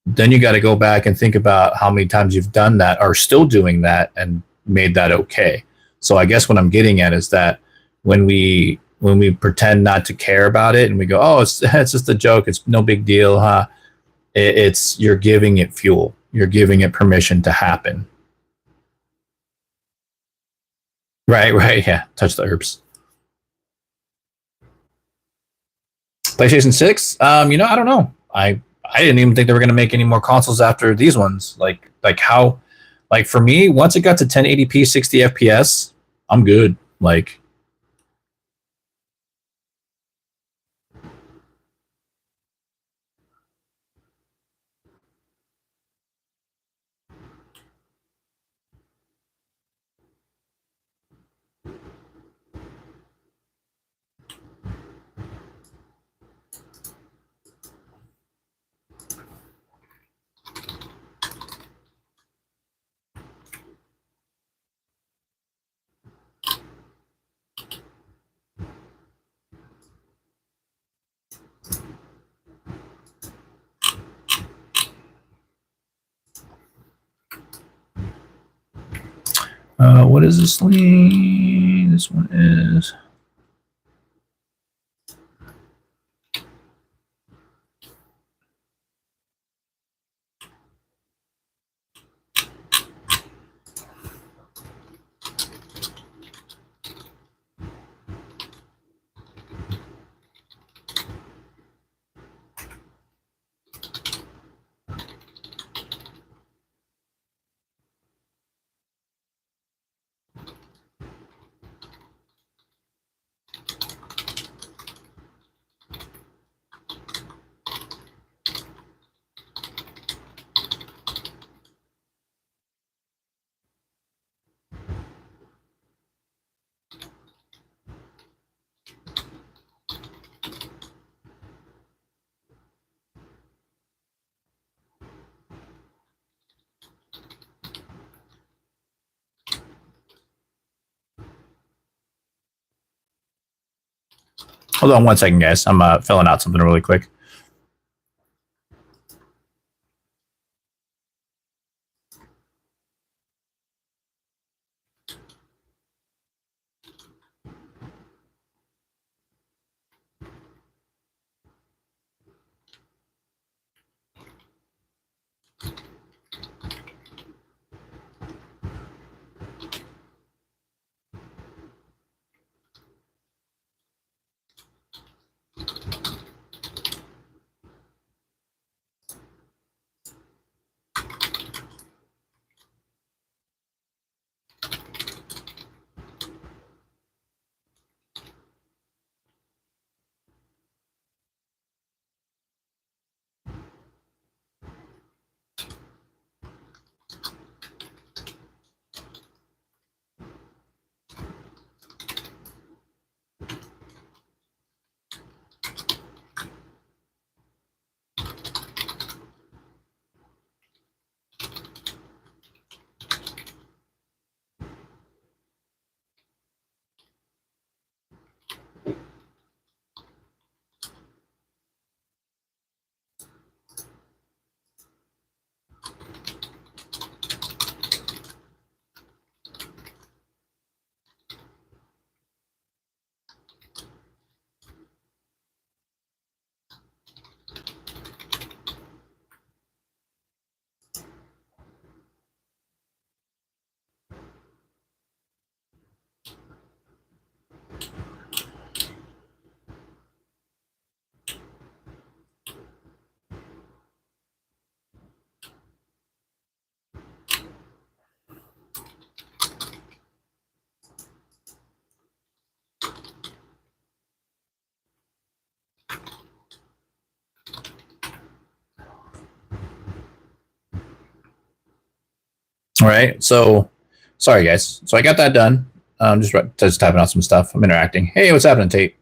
S1: then you got to go back and think about how many times you've done that or still doing that and made that okay. So I guess what I'm getting at is that when we pretend not to care about it and we go, oh, it's just a joke, it's no big deal, huh? It's you're giving it fuel, you're giving it permission to happen. Right, yeah. Touch the herbs. PlayStation 6. I don't know. I didn't even think they were going to make any more consoles after these ones. Like how, like for me, once it got to 1080p 60 FPS, I'm good. Like, what is this link? This one is. Hold on one second, guys. I'm filling out something really quick. All right. So, sorry, guys. So I got that done. Just typing out some stuff. I'm interacting. Hey, what's happening, Tate?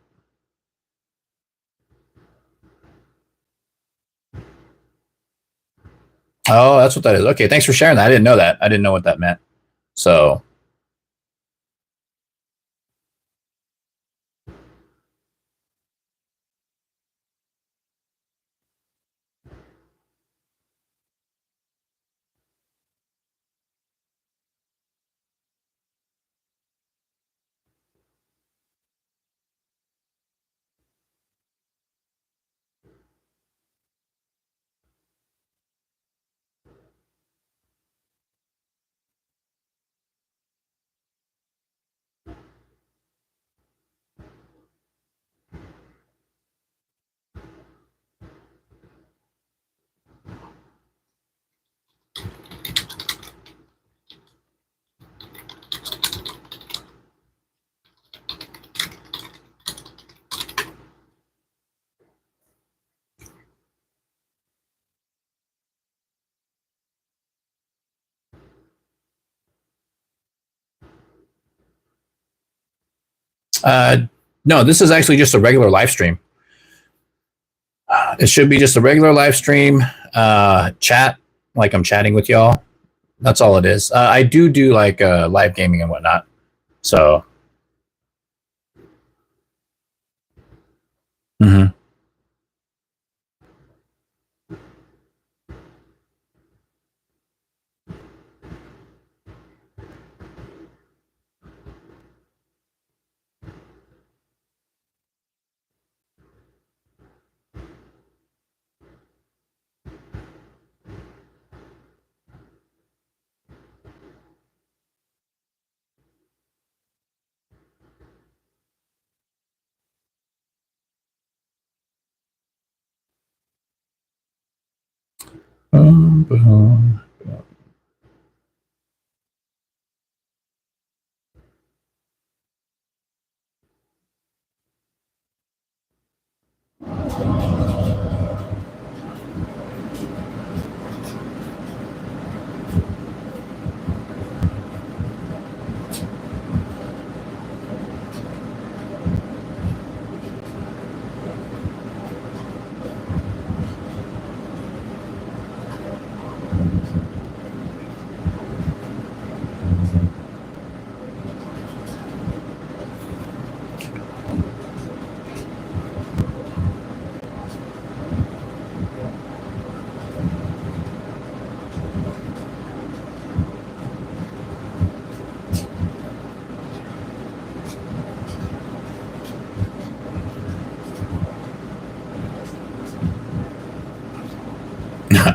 S1: Oh, that's what that is. Okay, thanks for sharing that. I didn't know that. I didn't know what that meant. So, No, this is actually just a regular live stream. It should be just a regular live stream, chat, like I'm chatting with y'all. That's all it is. I do like live gaming and whatnot. So. Mm-hmm.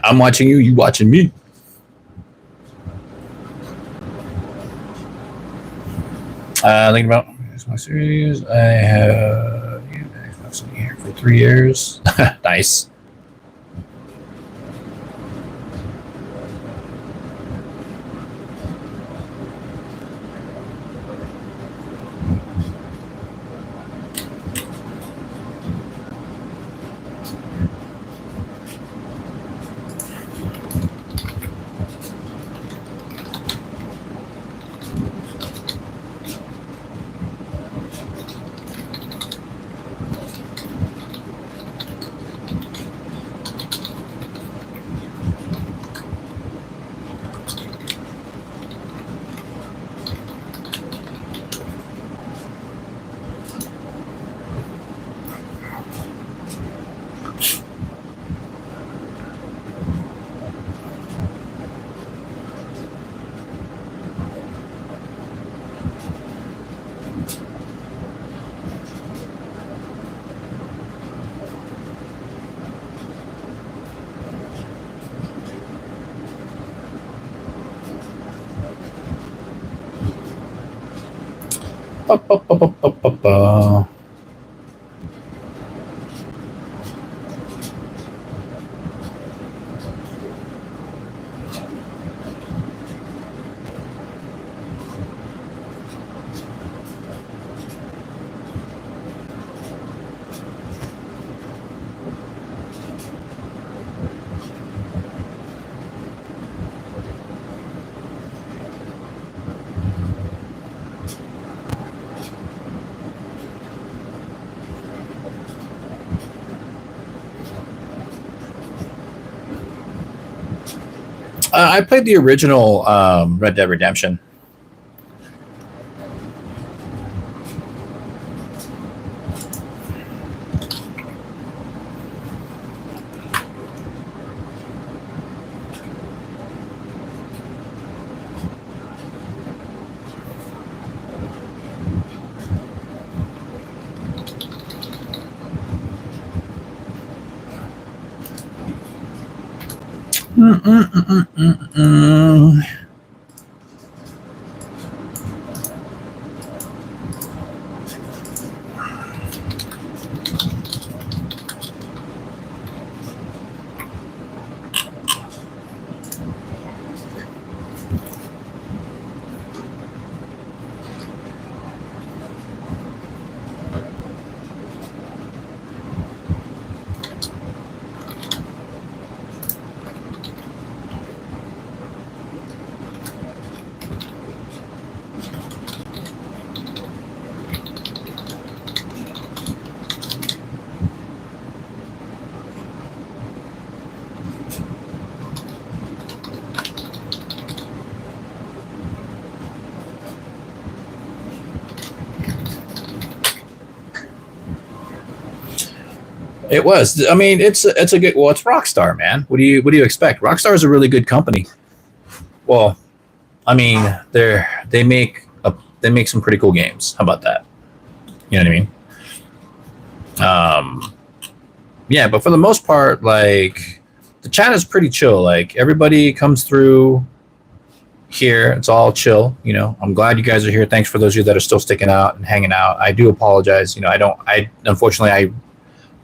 S1: I'm watching you. You watching me. Thinking about Xbox Series. I have Xbox in here for 3 years. Nice. I played the original Red Dead Redemption. It was. I mean, it's a good. Well, it's Rockstar, man. What do you expect? Rockstar is a really good company. Well, I mean, they make some pretty cool games. How about that? You know what I mean? Yeah, but for the most part, like the chat is pretty chill. Like everybody comes through here. It's all chill. You know, I'm glad you guys are here. Thanks for those of you that are still sticking out and hanging out. I do apologize. You know, I unfortunately I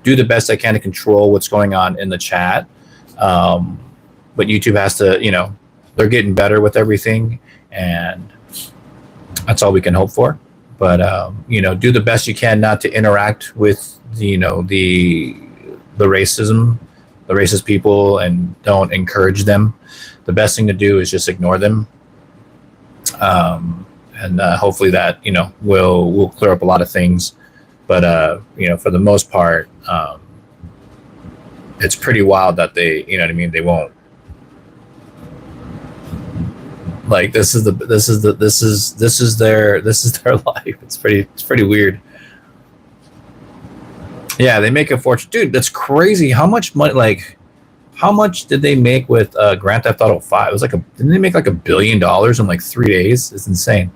S1: do the best I can to control what's going on in the chat. But YouTube has to, you know, they're getting better with everything, and that's all we can hope for. But you know, do the best you can not to interact with the racism, the racist people, and don't encourage them. The best thing to do is just ignore them, and hopefully that will clear up a lot of things. But you know, for the most part, it's pretty wild that they, you know what I mean, they won't. Like this is their life. It's pretty weird. Yeah, they make a fortune, dude. That's crazy. How much money? Like, how much did they make with Grand Theft Auto 5? It was like didn't they make like $1 billion in like 3 days? It's insane.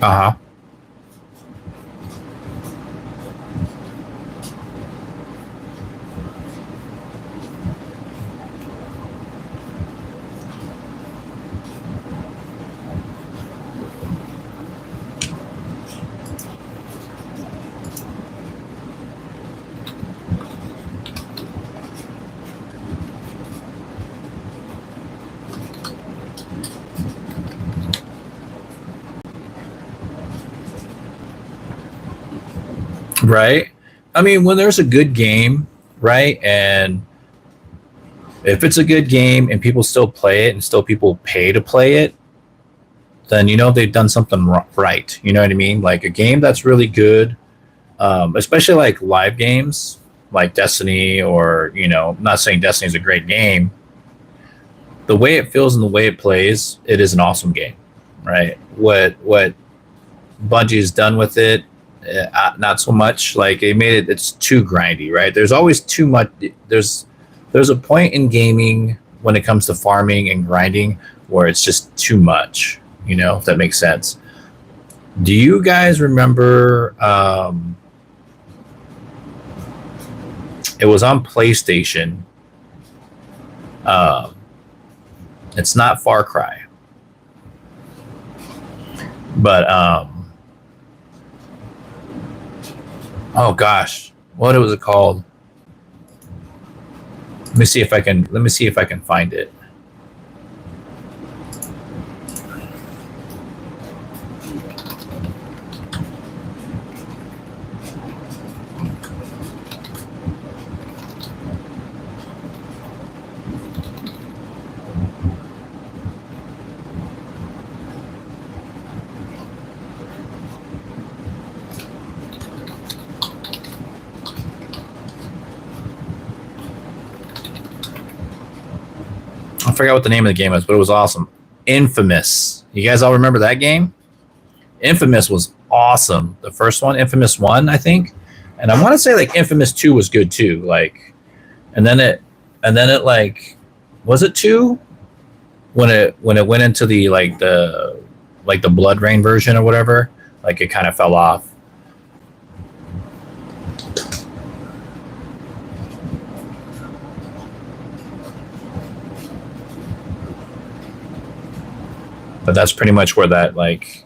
S1: Uh huh. Right. I mean, when there's a good game, right, and if it's a good game and people still play it and still people pay to play it, then you know they've done something right. You know what I mean? Like a game that's really good, especially like live games like Destiny, or you know, I'm not saying Destiny is a great game. The way it feels and the way it plays, it is an awesome game, right? What Bungie's done with it, not so much. Like they made it, it's too grindy, right? There's always too much. There's a point in gaming when it comes to farming and grinding where it's just too much. You know, if that makes sense. Do you guys remember? It was on PlayStation. Um, it's not Far Cry, but oh gosh, what was it called? Let me see if I can. Let me see if I can find it. I forgot what the name of the game was, but it was awesome. Infamous. You guys all remember that game? Infamous was awesome. The first one, Infamous 1, I think. And I want to say like Infamous 2 was good too. Like, and then it like, was it 2 when it went into the Blood Rain version or whatever? Like it kind of fell off. But that's pretty much where that, like,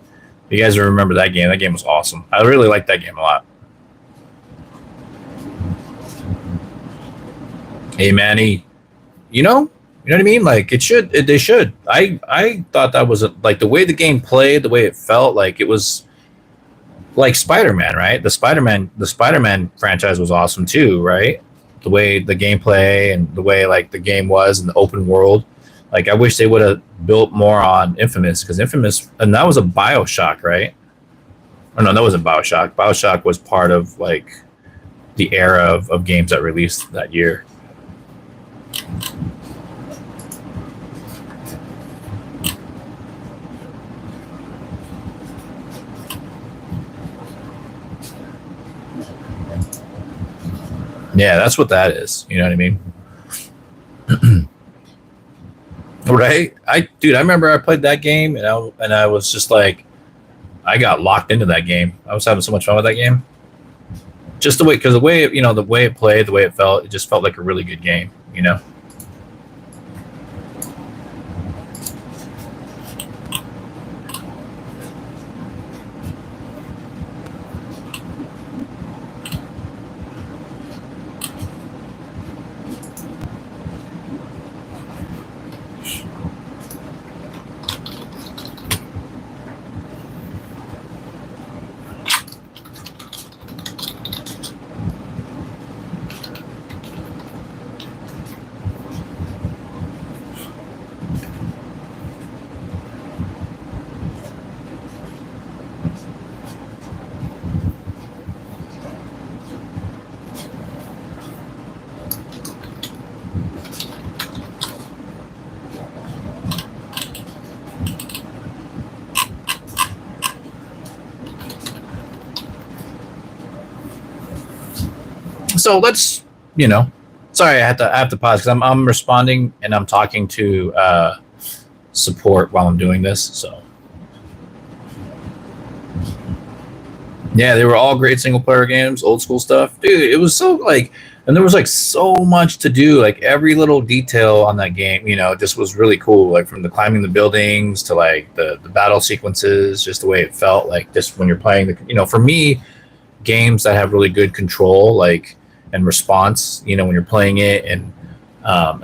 S1: you guys remember that game. That game was awesome. I really liked that game a lot. Hey Manny, you know what I mean? Like they should. I thought that was like the way the game played, the way it felt, like it was like Spider-Man, right? The Spider-Man franchise was awesome too, right? The way the gameplay and the way like the game was in the open world. Like I wish they would have built more on Infamous, because Infamous, and that was a BioShock, right? Oh no, that wasn't BioShock. BioShock was part of like the era of games that released that year. Yeah, that's what that is. You know what I mean? Right? I remember I played that game and I was just like, I got locked into that game. I was having so much fun with that game. Just the way, because the way it, the way it played, the way it felt, it just felt like a really good game. You know. So let's, sorry, I have to pause because I'm responding and I'm talking to support while I'm doing this. So yeah, they were all great single player games, old school stuff, dude. It was so like, and there was like so much to do. Like every little detail on that game, just was really cool. Like from the climbing the buildings to like the battle sequences, just the way it felt. Like just when you're playing for me, games that have really good control, like and response, when you're playing it, and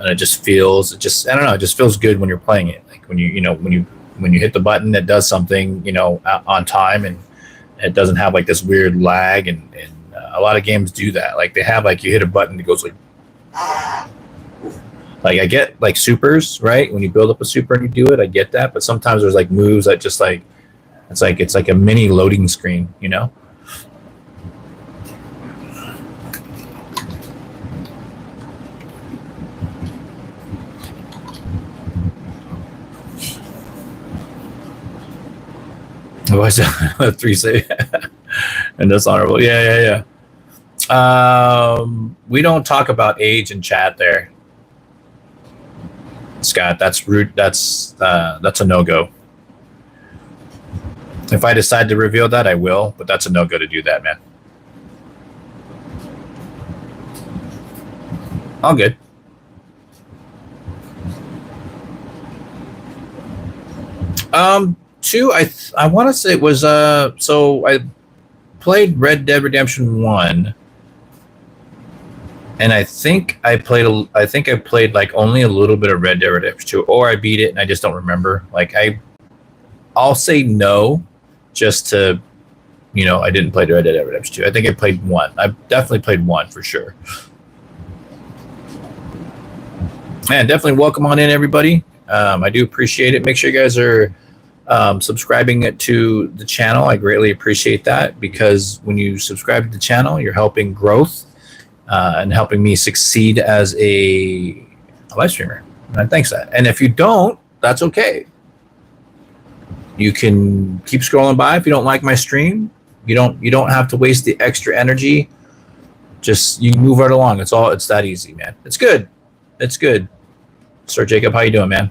S1: it just feels, I don't know, it just feels good when you're playing it. Like when when you hit the button that does something, on time, and it doesn't have like this weird lag, and a lot of games do that. Like they have like you hit a button that goes like I get like supers, right? When you build up a super and you do it, I get that. But sometimes there's like moves that just like it's like a mini loading screen, What's that? 3 say and dishonorable. Yeah. We don't talk about age in chat there, Scott. That's rude. That's a no go. If I decide to reveal that, I will, but that's a no go to do that, man. All good. Two, I want to say it was so I played Red Dead Redemption 1, and I think I played like only a little bit of Red Dead Redemption 2, or I beat it and I just don't remember. Like I'll say no, just to I didn't play Red Dead Redemption 2. I think I played 1. I definitely played 1 for sure. Man, definitely welcome on in, everybody. I do appreciate it. Make sure you guys are subscribing to the channel. I greatly appreciate that, because when you subscribe to the channel, you're helping growth and helping me succeed as a live streamer. And thanks that. And if you don't, that's okay. You can keep scrolling by if you don't like my stream. You don't have to waste the extra energy. Just you move right along. It's that easy, man. It's good. Sir Jacob, how you doing, man?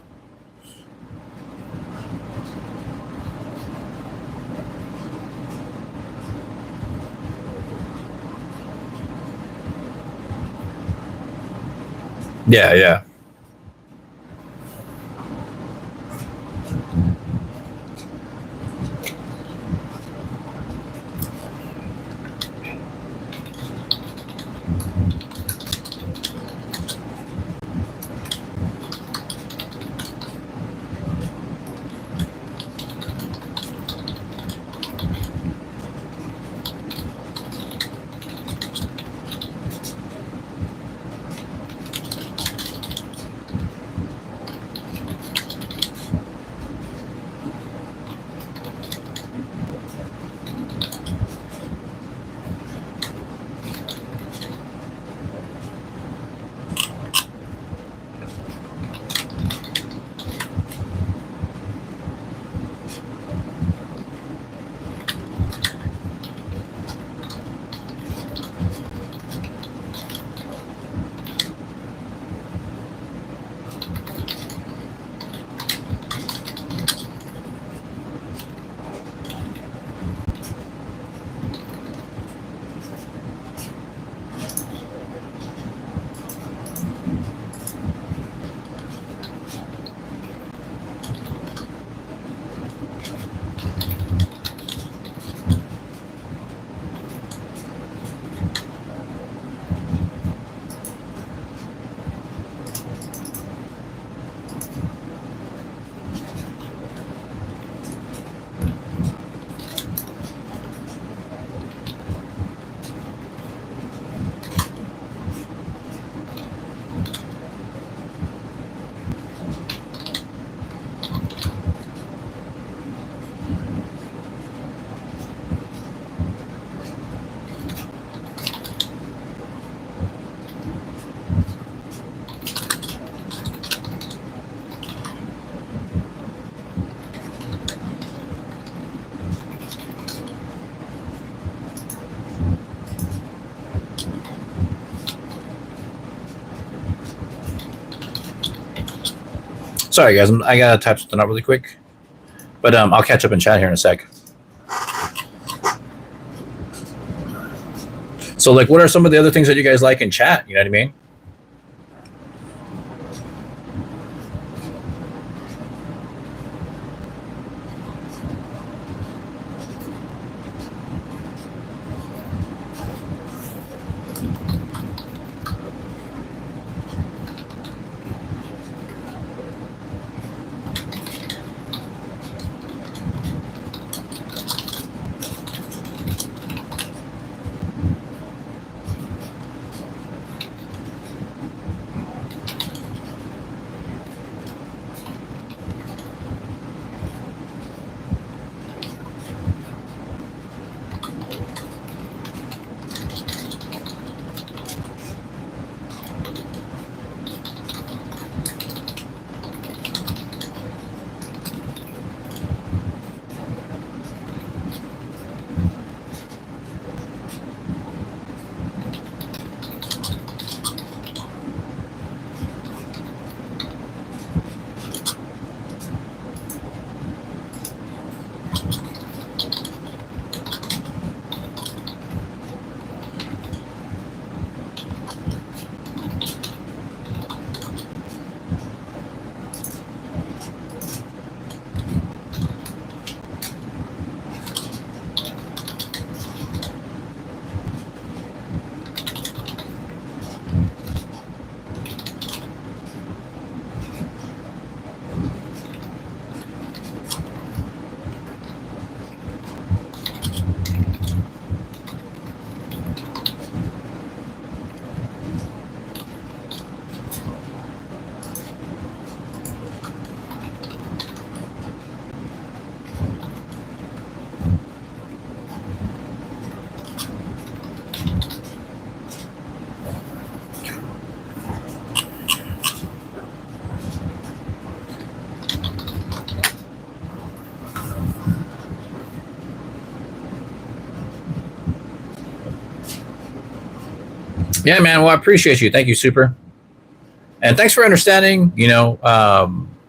S1: Yeah. Sorry, guys. I gotta type something up really quick. But I'll catch up in chat here in a sec. So, like, what are some of the other things that you guys like in chat? You know what I mean? Yeah, man. Well, I appreciate you. Thank you, Super. And thanks for understanding, you know,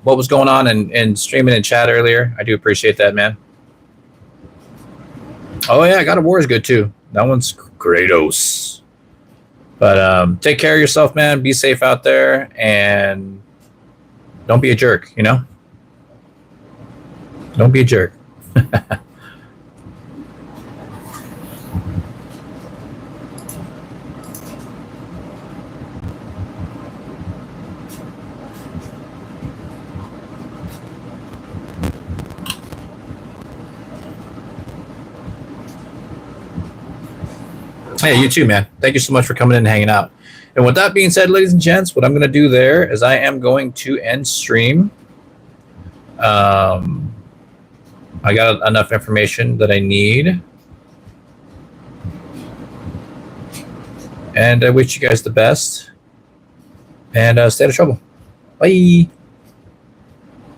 S1: what was going on and streaming in chat earlier. I do appreciate that, man. Oh, yeah. God of War is good, too. That one's Kratos. But take care of yourself, man. Be safe out there. And don't be a jerk, you know? Don't be a jerk. Hey, you too, man. Thank you so much for coming in and hanging out. And with that being said, ladies and gents, what I'm going to do there is I am going to end stream. I got enough information that I need. And I wish you guys the best. And stay out of trouble. Bye.